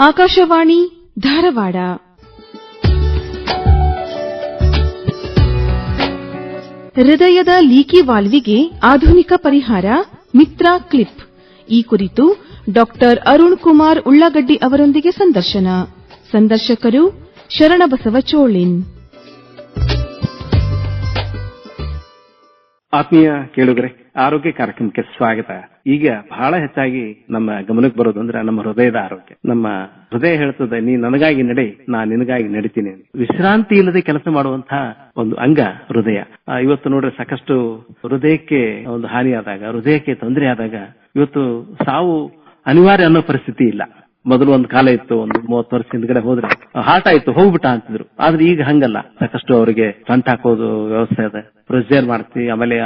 ಆಕಾಶವಾಣಿ ಧಾರವಾಡ. ಹೃದಯದ ಲೀಕಿ ವಾಲ್ವಿಗೆ ಆಧುನಿಕ ಪರಿಹಾರ ಮಿತ್ರ ಕ್ಲಿಪ್. ಈ ಕುರಿತು ಡಾಕ್ಟರ್ ಅರುಣ್ ಕುಮಾರ್ ಉಳ್ಳಾಗಡ್ಡಿ ಅವರೊಂದಿಗೆ ಸಂದರ್ಶಕರು ಶರಣಬಸವ ಚೋಳಿನ್. ಆತ್ಮೀಯ ಕೇಳುಗರೆ, ಆರೋಗ್ಯ ಕಾರ್ಯಕ್ರಮಕ್ಕೆ ಸ್ವಾಗತ. ಈಗ ಬಹಳ ಹೆಚ್ಚಾಗಿ ನಮ್ಮ ಗಮನಕ್ಕೆ ಬರೋದು ಅಂದ್ರೆ ನಮ್ಮ ಹೃದಯದ ಆರೋಗ್ಯ. ನಮ್ಮ ಹೃದಯ ಹೇಳ್ತದೆ, ನೀ ನನಗಾಗಿ ನಡೆ, ನಾ ನಿನಗಾಗಿ ನಡಿತೀನಿ. ವಿಶ್ರಾಂತಿ ಇಲ್ಲದೆ ಕೆಲಸ ಮಾಡುವಂತಹ ಒಂದು ಅಂಗ ಹೃದಯ. ಇವತ್ತು ನೋಡ್ರೆ ಸಾಕಷ್ಟು ಹೃದಯಕ್ಕೆ ಒಂದು ಹಾನಿಯಾದಾಗ, ಹೃದಯಕ್ಕೆ ತೊಂದರೆ ಆದಾಗ ಇವತ್ತು ಸಾವು ಅನಿವಾರ್ಯ ಅನ್ನೋ ಪರಿಸ್ಥಿತಿ ಇಲ್ಲ. ಮೊದಲು ಒಂದು ಕಾಲ ಇತ್ತು, ಒಂದು 30 ವರ್ಷ ಹಿಂದ್ಗಡೆ ಹೋದ್ರೆ ಹಾರ್ಟ್ ಆಯ್ತು ಹೋಗ್ಬಿಟ್ಟ ಅಂತಿದ್ರು. ಆದ್ರೆ ಈಗ ಹಂಗಲ್ಲ. ಸಾಕಷ್ಟು ಅವರಿಗೆ ಸ್ಟಂಟ್ ಹಾಕೋದು ವ್ಯವಸ್ಥೆ ಇದೆ, ಪ್ರೊಸೀಜರ್ ಮಾಡ್ತೀವಿ. ಆಮೇಲೆ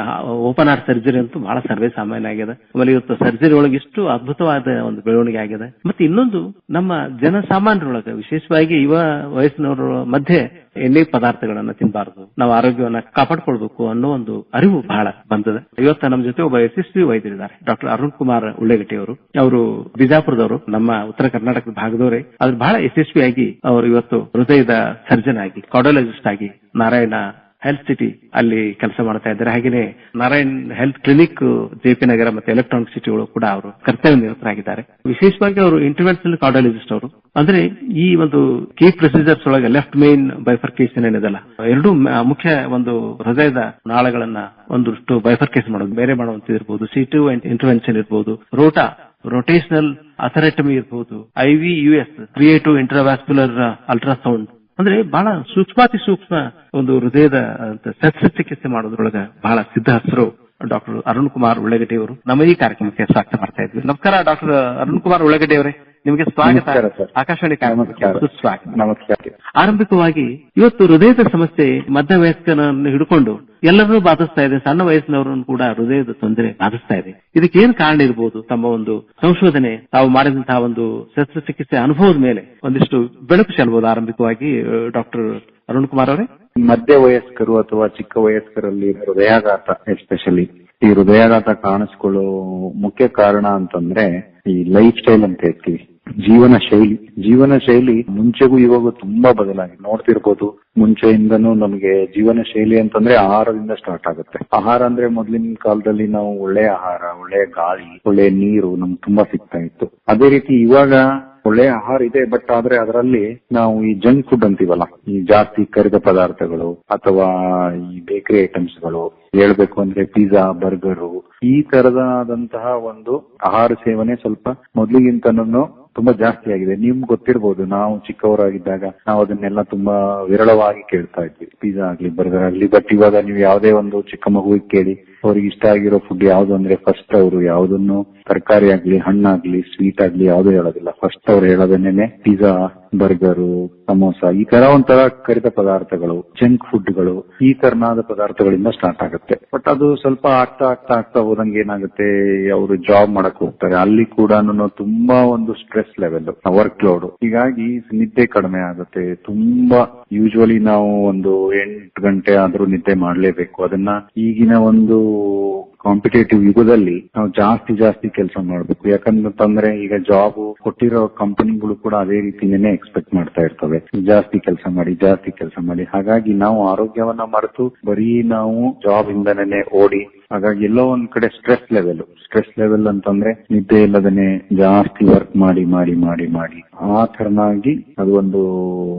ಓಪನ್ ಹಾರ್ಟ್ ಸರ್ಜರಿ ಅಂತೂ ಬಹಳ ಸರ್ವೇ ಸಾಮಾನ್ಯ ಆಗಿದೆ. ಆಮೇಲೆ ಇವತ್ತು ಸರ್ಜರಿ ಒಳಗೆ ಇಷ್ಟು ಅದ್ಭುತವಾದ ಒಂದು ಬೆಳವಣಿಗೆ ಆಗಿದೆ. ಮತ್ತೆ ಇನ್ನೊಂದು, ನಮ್ಮ ಜನಸಾಮಾನ್ಯರೊಳಗೆ ವಿಶೇಷವಾಗಿ ಯುವ ವಯಸ್ಸಿನವರ ಮಧ್ಯೆ ಎಣ್ಣೆ ಪದಾರ್ಥಗಳನ್ನ ತಿನ್ನಬಾರದು, ನಾವು ಆರೋಗ್ಯವನ್ನ ಕಾಪಾಡಿಕೊಳ್ಬೇಕು ಅನ್ನೋ ಒಂದು ಅರಿವು ಬಹಳ ಬಂದಿದೆ. ಇವತ್ತು ನಮ್ಮ ಜೊತೆ ಒಬ್ಬ ಯಶಸ್ವಿ ವೈದ್ಯರಿದ್ದಾರೆ, ಡಾಕ್ಟರ್ ಅರುಣ್ ಕುಮಾರ್ ಉಳ್ಳಾಗಡ್ಡಿ ಅವರು. ಅವರು ಬಿಜಾಪುರದವರು, ನಮ್ಮ ಉತ್ತರ ಕರ್ನಾಟಕದ ಭಾಗದವರೇ. ಅದ್ರ ಬಹಳ ಯಶಸ್ವಿಯಾಗಿ ಅವರು ಇವತ್ತು ಹೃದಯದ ಸರ್ಜನ್ ಆಗಿ, ಕಾರ್ಡಿಯಾಲಜಿಸ್ಟ್ ಆಗಿ ನಾರಾಯಣ ಹೆಲ್ತ್ ಸಿಟಿ ಅಲ್ಲಿ ಕೆಲಸ ಮಾಡ್ತಾ ಇದ್ದಾರೆ. ಹಾಗೆಯೇ ನಾರಾಯಣ್ ಹೆಲ್ತ್ ಕ್ಲಿನಿಕ್ ಜೆಪಿ ನಗರ ಮತ್ತೆ ಎಲೆಕ್ಟ್ರಾನಿಕ್ ಸಿಟಿಗಳು ಕೂಡ ಅವರು ಕರ್ತವ್ಯ ನಿರತರಾಗಿದ್ದಾರೆ. ವಿಶೇಷವಾಗಿ ಅವರು ಇಂಟರ್ವೆನ್ಷನಲ್ ಕಾರ್ಡಿಯಾಲಜಿಸ್ಟ್ ಅವರು. ಅಂದ್ರೆ ಈ ಒಂದು ಕೀ ಪ್ರೊಸೀಜರ್ಸ್ ಒಳಗೆ ಲೆಫ್ಟ್ ಮೇನ್ ಬೈಫರ್ಕೇಶನ್ ಏನಿದೆಲ್ಲ, ಎರಡು ಮುಖ್ಯ ಒಂದು ಹೃದಯದ ನಾಳಗಳನ್ನ ಒಂದಷ್ಟು ಬೈಫರ್ಕೇಶನ್ ಮಾಡೋದು, ಬೇರೆ ಮಾಡುವಂತ ಇರ್ಬೋದು, ಸಿಟಿ ಇಂಟರ್ವೆನ್ಷನ್ ಇರ್ಬೋದು, ರೋಟೇಷನಲ್ ಅಥರೆಟಮಿ ಇರ್ಬೋದು, IVUS ಕ್ರಿಯೇಟಿವ್ ಇಂಟ್ರಾವ್ಯಾಸ್ಕ್ಯುಲರ್ ಅಲ್ಟ್ರಾಸೌಂಡ್. ಅಂದ್ರೆ ಬಹಳ ಸೂಕ್ಷ್ಮಾತಿ ಸೂಕ್ಷ್ಮ ಒಂದು ಹೃದಯದ ಶಸ್ತ್ರಚಿಕಿತ್ಸೆ ಮಾಡೋದ್ರೊಳಗೆ ಬಹಳ ಸಿದ್ಧಹಸ್ತರು ಡಾಕ್ಟರ್ ಅರುಣ್ ಕುಮಾರ್ ಉಳ್ಳಾಗಡ್ಡಿ ಅವರು. ನಮ್ಮ ಈ ಕಾರ್ಯಕ್ರಮಕ್ಕೆ ಸ್ವಾಗತ ಮಾಡ್ತಾ ಇದ್ವಿ. ನಮಸ್ಕಾರ ಡಾಕ್ಟರ್ ಅರುಣ್ ಕುಮಾರ್ ಉಳ್ಳಾಗಡ್ಡಿ ಅವರೇ, ನಿಮಗೆ ಸ್ವಾಗತ. ಆಕಾಶವಾಣಿ ಕಾರ್ಯಕ್ರಮಕ್ಕೆ ಸುಸ್ವಾಗತ. ನಮಸ್ಕಾರ. ಆರಂಭಿಕವಾಗಿ ಇವತ್ತು ಹೃದಯದ ಸಮಸ್ಯೆ ಮಧ್ಯ ವಯಸ್ಕರನ್ನು ಹಿಡ್ಕೊಂಡು ಎಲ್ಲರನ್ನೂ ಬಾಧಿಸ್ತಾ ಇದೆ, ಸಣ್ಣ ವಯಸ್ಸಿನವರನ್ನು ಕೂಡ ಹೃದಯದ ತೊಂದರೆ ಬಾಧಿಸ್ತಾ ಇದೆ. ಇದಕ್ಕೆ ಏನ್ ಕಾರಣ ಇರಬಹುದು? ತಮ್ಮ ಒಂದು ಸಂಶೋಧನೆ, ತಾವು ಮಾಡಿದಂತಹ ಒಂದು ಶಸ್ತ್ರಚಿಕಿತ್ಸೆ ಅನುಭವದ ಮೇಲೆ ಒಂದಿಷ್ಟು ಬೆಳಕು ಚೆಲ್ಲಬಹುದು. ಆರಂಭಿಕವಾಗಿ ಡಾಕ್ಟರ್ ಅರುಣ್ ಕುಮಾರ್ ಅವರೇ. ಮಧ್ಯ ವಯಸ್ಕರು ಅಥವಾ ಚಿಕ್ಕ ವಯಸ್ಕರಲ್ಲಿ ಹೃದಯಾಘಾತ, ಎಸ್ಪೆಷಲಿ ಈ ಹೃದಯಾಘಾತ ಕಾಣಿಸ್ಕೊಳ್ಳೋ ಮುಖ್ಯ ಕಾರಣ ಅಂತಂದ್ರೆ ಈ ಲೈಫ್ ಸ್ಟೈಲ್ ಅಂತ ಹೇಳ್ತೀವಿ, ಜೀವನ ಶೈಲಿ ಮುಂಚೆಗೂ ಇವಾಗ ತುಂಬಾ ಬದಲಾಗಿದೆ. ನೋಡ್ತಿರ್ಬೋದು, ಮುಂಚೆಯಿಂದನೂ ನಮಗೆ ಜೀವನ ಶೈಲಿ ಅಂತಂದ್ರೆ ಆಹಾರದಿಂದ ಸ್ಟಾರ್ಟ್ ಆಗುತ್ತೆ. ಆಹಾರ ಅಂದ್ರೆ ಮೊದಲಿನ ಕಾಲದಲ್ಲಿ ನಾವು ಒಳ್ಳೆಯ ಆಹಾರ, ಒಳ್ಳೆಯ ಗಾಳಿ, ಒಳ್ಳೆಯ ನೀರು ನಮ್ಗೆ ತುಂಬಾ ಸಿಗ್ತಾ ಇತ್ತು. ಅದೇ ರೀತಿ ಇವಾಗ ಒಳ್ಳೆಯ ಆಹಾರ ಇದೆ, ಬಟ್ ಆದ್ರೆ ಅದರಲ್ಲಿ ನಾವು ಈ ಜಂಕ್ ಫುಡ್ ಅಂತೀವಲ್ಲ, ಈ ಜಾಸ್ತಿ ಕರಿದ ಪದಾರ್ಥಗಳು ಅಥವಾ ಈ ಬೇಕರಿ ಐಟಮ್ಸ್ ಗಳು, ಹೇಳ್ಬೇಕು ಅಂದ್ರೆ ಪಿಜ್ಜಾ, ಬರ್ಗರು, ಈ ತರದಾದಂತಹ ಒಂದು ಆಹಾರ ಸೇವನೆ ಸ್ವಲ್ಪ ಮೊದಲಿಗಿಂತನೂ ತುಂಬಾ ಜಾಸ್ತಿ ಆಗಿದೆ. ನಿಮ್ಗೆ ಗೊತ್ತಿರ್ಬೋದು, ನಾವು ಚಿಕ್ಕವರಾಗಿದ್ದಾಗ ನಾವು ಅದನ್ನೆಲ್ಲ ತುಂಬಾ ವಿರಳವಾಗಿ ಕೇಳ್ತಾ ಇದ್ವಿ, ಪಿಜ್ಜಾ ಆಗ್ಲಿ, ಬರ್ಗರ್ ಆಗ್ಲಿ. ಬಟ್ ಇವಾಗ ನೀವು ಯಾವುದೇ ಒಂದು ಚಿಕ್ಕ ಮಗುವಿಗೆ ಕೇಳಿ ಅವ್ರಿಗೆ ಇಷ್ಟ ಆಗಿರೋ ಫುಡ್ ಯಾವ್ದು ಅಂದ್ರೆ ಫಸ್ಟ್ ಅವರು ಯಾವ್ದನ್ನು ತರಕಾರಿ ಆಗ್ಲಿ, ಹಣ್ಣಾಗ್ಲಿ, ಸ್ವೀಟ್ ಆಗ್ಲಿ ಯಾವ್ದು ಹೇಳೋದಿಲ್ಲ. ಫಸ್ಟ್ ಅವ್ರು ಹೇಳೋದನ್ನೇನೆ ಪಿಜ್ಜಾ, ಬರ್ಗರು, ಸಮೋಸ, ಈ ತರ ಒಂಥರ ಕರಿದ ಪದಾರ್ಥಗಳು, ಜಂಕ್ ಫುಡ್ಗಳು, ಈ ತರನಾದ ಪದಾರ್ಥಗಳಿಂದ ಸ್ಟಾರ್ಟ್ ಆಗುತ್ತೆ. ಬಟ್ ಅದು ಸ್ವಲ್ಪ ಆಗ್ತಾ ಹೋದಂಗೆ ಏನಾಗುತ್ತೆ, ಅವರು ಜಾಬ್ ಮಾಡಕ್ ಹೋಗ್ತಾರೆ, ಅಲ್ಲಿ ಕೂಡ ತುಂಬಾ ಒಂದು ಸ್ಟ್ರೆಸ್ ಲೆವೆಲ್, ವರ್ಕ್ ಲೋಡ್, ಹೀಗಾಗಿ ನಿದ್ದೆ ಕಡಿಮೆ ಆಗುತ್ತೆ. ತುಂಬಾ ಯೂಶುವಲಿ ನಾವು ಒಂದು 8 ಗಂಟೆ ಆದ್ರೂ ನಿದ್ದೆ ಮಾಡ್ಲೇಬೇಕು. ಅದನ್ನ ಈಗಿನ ಒಂದು ಕಾಂಪಿಟೇಟಿವ್ ಯುಗದಲ್ಲಿ ನಾವು ಜಾಸ್ತಿ ಕೆಲಸ ಮಾಡ್ಬೇಕು. ಯಾಕಂತಂದ್ರೆ ಈಗ ಜಾಬ್ ಕೊಟ್ಟಿರೋ ಕಂಪನಿಗಳು ಕೂಡ ಅದೇ ರೀತಿನೇ ಎಕ್ಸ್ಪೆಕ್ಟ್ ಮಾಡ್ತಾ ಇರ್ತವೆ, ಜಾಸ್ತಿ ಕೆಲಸ ಮಾಡಿ. ಹಾಗಾಗಿ ನಾವು ಆರೋಗ್ಯವನ್ನ ಮರೆತು ಬರೀ ನಾವು ಜಾಬ್ ಇಂದನೇ ಓಡಿ, ಹಾಗಾಗಿ ಎಲ್ಲೋ ಒಂದ್ ಕಡೆ ಸ್ಟ್ರೆಸ್ ಲೆವೆಲ್ ಅಂತಂದ್ರೆ ನಿದ್ದೆ ಇಲ್ಲದನೆ ಜಾಸ್ತಿ ವರ್ಕ್ ಮಾಡಿ ಆ ತರನಾಗಿ ಅದು ಒಂದು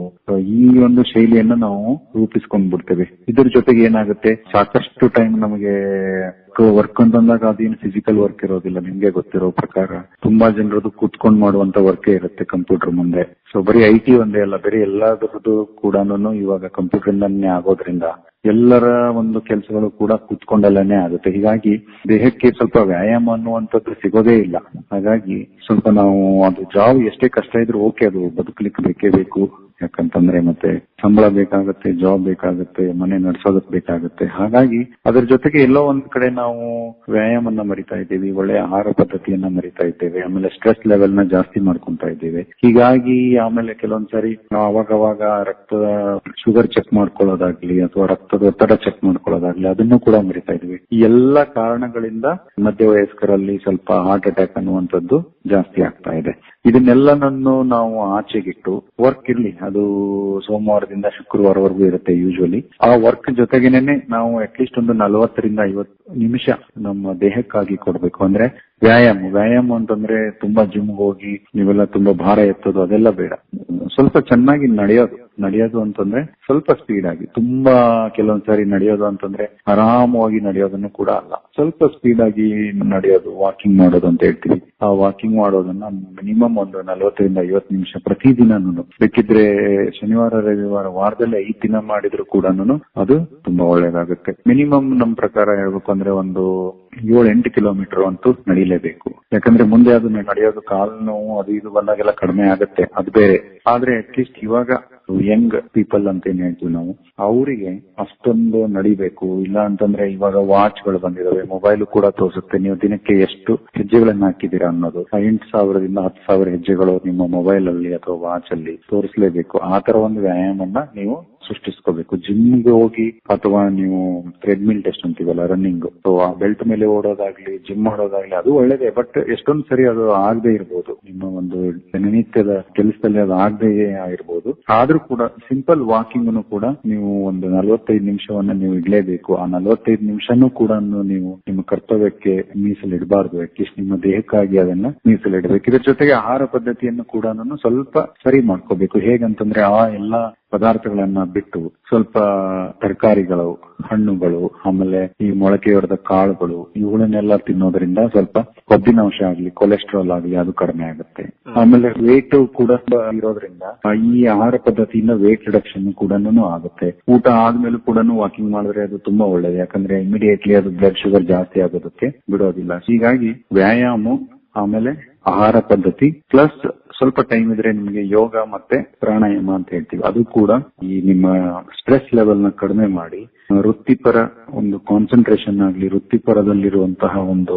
ಈ ಒಂದು ಶೈಲಿಯನ್ನು ನಾವು ರೂಪಿಸ್ಕೊಂಡ್ ಬಿಡ್ತೇವೆ. ಇದ್ರ ಜೊತೆಗೆ ಏನಾಗುತ್ತೆ, ಸಾಕಷ್ಟು ಟೈಮ್ ನಮಗೆ ವರ್ಕ್ ಅಂತಂದಾಗ ಅದೇನು ಫಿಸಿಕಲ್ ವರ್ಕ್ ಇರೋದಿಲ್ಲ. ನಿಮ್ಗೆ ಗೊತ್ತಿರೋ ಪ್ರಕಾರ ತುಂಬಾ ಜನರದು ಕೂತ್ಕೊಂಡ್ ಮಾಡುವಂತ ವರ್ಕೇ ಇರುತ್ತೆ ಕಂಪ್ಯೂಟರ್ ಮುಂದೆ. ಸೊ ಬರೀ IT ಒಂದೇ ಅಲ್ಲ, ಬೇರೆ ಎಲ್ಲದರದ್ದು ಕೂಡ ಇವಾಗ ಕಂಪ್ಯೂಟರ್ ಇಂದಾನೇ ಆಗೋದ್ರಿಂದ ಎಲ್ಲರ ಒಂದು ಕೆಲಸಗಳು ಕೂಡ ಕೂತ್ಕೊಂಡಲ್ಲೇ ಆಗುತ್ತೆ. ಹೀಗಾಗಿ ದೇಹಕ್ಕೆ ಸ್ವಲ್ಪ ವ್ಯಾಯಾಮ ಅನ್ನುವಂಥದ್ದು ಸಿಗೋದೇ ಇಲ್ಲ. ಹಾಗಾಗಿ ಸ್ವಲ್ಪ ನಾವು ಅದು ಜಾಬ್ ಎಷ್ಟೇ ಕಷ್ಟ ಇದ್ರೂ ಓಕೆ, ಅದು ಬದುಕಲಿಕ್ಕೆ ಬೇಕೇ ಬೇಕು. ಯಾಕಂತಂದ್ರೆ ಮತ್ತೆ ಸಂಬಳ ಬೇಕಾಗುತ್ತೆ, ಜಾಬ್ ಬೇಕಾಗುತ್ತೆ, ಮನೆ ನಡ್ಸೋದಕ್ ಬೇಕಾಗುತ್ತೆ. ಹಾಗಾಗಿ ಅದ್ರ ಜೊತೆಗೆ ಎಲ್ಲೋ ಒಂದ್ ಕಡೆ ನಾವು ವ್ಯಾಯಾಮನ ಮರಿತಾ ಇದ್ದೀವಿ, ಒಳ್ಳೆಯ ಆಹಾರ ಪದ್ಧತಿಯನ್ನ ಮರಿತಾ ಇದ್ದೇವೆ, ಆಮೇಲೆ ಸ್ಟ್ರೆಸ್ ಲೆವೆಲ್ ನ ಜಾಸ್ತಿ ಮಾಡ್ಕೊಂತಾ ಇದ್ದೇವೆ. ಹೀಗಾಗಿ ಆಮೇಲೆ ಕೆಲವೊಂದ್ಸರಿ ನಾವು ಅವಾಗವಾಗ ರಕ್ತದ ಶುಗರ್ ಚೆಕ್ ಮಾಡ್ಕೊಳ್ಳೋದಾಗ್ಲಿ ಅಥವಾ ರಕ್ತದ ಒತ್ತಡ ಚೆಕ್ ಮಾಡ್ಕೊಳ್ಳೋದಾಗ್ಲಿ ಅದನ್ನು ಕೂಡ ಮರಿತಾ ಇದ್ವಿ. ಈ ಎಲ್ಲಾ ಕಾರಣಗಳಿಂದ ಮಧ್ಯ ವಯಸ್ಕರಲ್ಲಿ ಸ್ವಲ್ಪ ಹಾರ್ಟ್ ಅಟ್ಯಾಕ್ ಅನ್ನುವಂಥದ್ದು ಜಾಸ್ತಿ ಆಗ್ತಾ ಇದೆ. ಇದನ್ನೆಲ್ಲನನ್ನು ನಾವು ಆಚೆಗಿಟ್ಟು ವರ್ಕ್ ಇರ್ಲಿ, ಅದು ಸೋಮವಾರದಿಂದ ಶುಕ್ರವಾರವರೆಗೂ ಇರುತ್ತೆ ಯೂಶುವಲಿ. ಆ ವರ್ಕ್ ಜೊತೆಗೇನೆ ನಾವು ಅಟ್ಲೀಸ್ಟ್ ಒಂದು 40-50 ನಿಮಿಷ ನಮ್ಮ ದೇಹಕ್ಕಾಗಿ ಕೊಡ್ಬೇಕು. ಅಂದ್ರೆ ವ್ಯಾಯಾಮ ಅಂತಂದ್ರೆ ತುಂಬಾ ಜಿಮ್ಗೆ ಹೋಗಿ ನೀವೆಲ್ಲ ತುಂಬಾ ಭಾರ ಎತ್ತೋದು ಅದೆಲ್ಲ ಬೇಡ. ಸ್ವಲ್ಪ ಚೆನ್ನಾಗಿ ನಡೆಯೋದು ಅಂತಂದ್ರೆ ಸ್ವಲ್ಪ ಸ್ಪೀಡ್ ಆಗಿ, ತುಂಬಾ ಕೆಲವೊಂದ್ಸರಿ ನಡೆಯೋದು ಅಂತಂದ್ರೆ ಆರಾಮವಾಗಿ ನಡೆಯೋದನ್ನು ಕೂಡ ಅಲ್ಲ, ಸ್ವಲ್ಪ ಸ್ಪೀಡ್ ಆಗಿ ನಡೆಯೋದು, ವಾಕಿಂಗ್ ಮಾಡೋದು ಅಂತ ಹೇಳ್ತೀವಿ. ಆ ವಾಕಿಂಗ್ ಮಾಡೋದನ್ನ ಮಿನಿಮಮ್ ಒಂದು 40-50 ನಿಮಿಷ ಪ್ರತಿದಿನನೂ, ಬೇಕಿದ್ರೆ ಶನಿವಾರ ರವಿವಾರ ವಾರದಲ್ಲಿ 5 ದಿನ ಮಾಡಿದ್ರು ಕೂಡ ಅದು ತುಂಬಾ ಒಳ್ಳೇದಾಗುತ್ತೆ. ಮಿನಿಮಮ್ ನಮ್ ಪ್ರಕಾರ ಹೇಳ್ಬೇಕು ಅಂದ್ರೆ ಒಂದು 7-8 ಕಿಲೋಮೀಟರ್ ಅಂತೂ ನಡಿಲೇಬೇಕು. ಯಾಕಂದ್ರೆ ಮುಂದೆ ಅದು ನಡೆಯೋದು ಕಾಲು ನೋವು ಅದು ಇದು ಬಂದಾಗೆಲ್ಲ ಕಡಿಮೆ ಆಗುತ್ತೆ, ಅದು ಬೇರೆ. ಆದ್ರೆ ಅಟ್ಲೀಸ್ಟ್ ಇವಾಗ ಯಂಗ್ ಪೀಪಲ್ ಅಂತ ಏನ್ ಹೇಳ್ತೀವಿ ನಾವು, ಅವರಿಗೆ ಅಷ್ಟೊಂದು ನಡಿಬೇಕು. ಇಲ್ಲ ಅಂತಂದ್ರೆ ಇವಾಗ ವಾಚ್ ಗಳು ಬಂದಿದಾವೆ, ಮೊಬೈಲ್ ಕೂಡ ತೋರಿಸುತ್ತೆ ನೀವು ದಿನಕ್ಕೆ ಎಷ್ಟು ಹೆಜ್ಜೆಗಳನ್ನ ಹಾಕಿದೀರಾ ಅನ್ನೋದು. 8,000ದಿಂದ 10,000 ಹೆಜ್ಜೆಗಳು ನಿಮ್ಮ ಮೊಬೈಲ್ ಅಲ್ಲಿ ಅಥವಾ ವಾಚ್ ಅಲ್ಲಿ ತೋರಿಸಲೇಬೇಕು. ಆ ತರ ಒಂದು ವ್ಯಾಯಾಮನ ನೀವು ಸೃಷ್ಟಿಸ್ಕೋಬೇಕು. ಜಿಮ್ಗೆ ಹೋಗಿ ಅಥವಾ ನೀವು ಟ್ರೆಡ್ಮಿಲ್ ಟೆಸ್ಟ್ ಅಂತೀವಲ್ಲ, ರನ್ನಿಂಗ್, ಆ ಬೆಲ್ಟ್ ಮೇಲೆ ಓಡೋದಾಗ್ಲಿ ಜಿಮ್ ಮಾಡೋದಾಗ್ಲಿ ಅದು ಒಳ್ಳೇದೇ. ಬಟ್ ಎಷ್ಟೊಂದ್ ಸರಿ ಅದು ಆಗದೆ ಇರ್ಬೋದು, ನಿಮ್ಮ ಒಂದು ದಿನನಿತ್ಯದ ಕೆಲಸದಲ್ಲಿ ಅದು ಆಗದೆ ಆಗಿರ್ಬೋದು. ಆದ್ರೂ ಕೂಡ ಸಿಂಪಲ್ ವಾಕಿಂಗ್ ಕೂಡ ನೀವು ಒಂದು 45 ನಿಮಿಷವನ್ನ ನೀವು ಇಡ್ಲೇಬೇಕು. ಆ 45 ನಿಮಿಷನೂ ಕೂಡ ನೀವು ನಿಮ್ಮ ಕರ್ತವ್ಯಕ್ಕೆ ಮೀಸಲಿಡಬಾರ್ದು. ಅಟ್ಲೀಸ್ಟ್ ನಿಮ್ಮ ದೇಹಕ್ಕಾಗಿ ಅದನ್ನ ಮೀಸಲಿಡಬೇಕು. ಇದ್ರ ಜೊತೆಗೆ ಆಹಾರ ಪದ್ಧತಿಯನ್ನು ಕೂಡ ಸ್ವಲ್ಪ ಸರಿ ಮಾಡ್ಕೋಬೇಕು. ಹೇಗಂತಂದ್ರೆ ಆ ಎಲ್ಲಾ ಪದಾರ್ಥಗಳನ್ನ ಬಿಟ್ಟು ಸ್ವಲ್ಪ ತರಕಾರಿಗಳು, ಹಣ್ಣುಗಳು, ಆಮೇಲೆ ಈ ಮೊಳಕೆಯೊಡೆದ ಕಾಳುಗಳು ಇವುಗಳನ್ನೆಲ್ಲ ತಿನ್ನೋದ್ರಿಂದ ಸ್ವಲ್ಪ ಕೊಬ್ಬಿನಾಂಶ ಆಗ್ಲಿ, ಕೊಲೆಸ್ಟ್ರಾಲ್ ಆಗ್ಲಿ ಅದು ಕಡಿಮೆ ಆಗುತ್ತೆ. ಆಮೇಲೆ ವೇಟ್ ಕೂಡ ಇರೋದ್ರಿಂದ ಈ ಆಹಾರ ಪದ್ಧತಿಯಿಂದ ವೇಟ್ ರಿಡಕ್ಷನ್ ಕೂಡ ಆಗುತ್ತೆ. ಊಟ ಆದ್ಮೇಲೂ ಕೂಡ ವಾಕಿಂಗ್ ಮಾಡಿದ್ರೆ ಅದು ತುಂಬಾ ಒಳ್ಳೇದು. ಯಾಕಂದ್ರೆ ಇಮಿಡಿಯೇಟ್ಲಿ ಅದು ಬ್ಲಡ್ ಶುಗರ್ ಜಾಸ್ತಿ ಆಗೋದಕ್ಕೆ ಬಿಡೋದಿಲ್ಲ. ಹೀಗಾಗಿ ವ್ಯಾಯಾಮ, ಆಮೇಲೆ ಆಹಾರ ಪದ್ಧತಿ ಪ್ಲಸ್ ಸ್ವಲ್ಪ ಟೈಮ್ ಇದ್ರೆ ನಿಮಗೆ ಯೋಗ ಮತ್ತೆ ಪ್ರಾಣಾಯಾಮ ಅಂತ ಹೇಳ್ತೀವಿ, ಅದು ಕೂಡ ಈ ನಿಮ್ಮ ಸ್ಟ್ರೆಸ್ ಲೆವೆಲ್ ನ ಕಡಿಮೆ ಮಾಡಿ ವೃತ್ತಿಪರ ಒಂದು ಕಾನ್ಸಂಟ್ರೇಷನ್ ಆಗ್ಲಿ, ವೃತ್ತಿಪರದಲ್ಲಿರುವಂತಹ ಒಂದು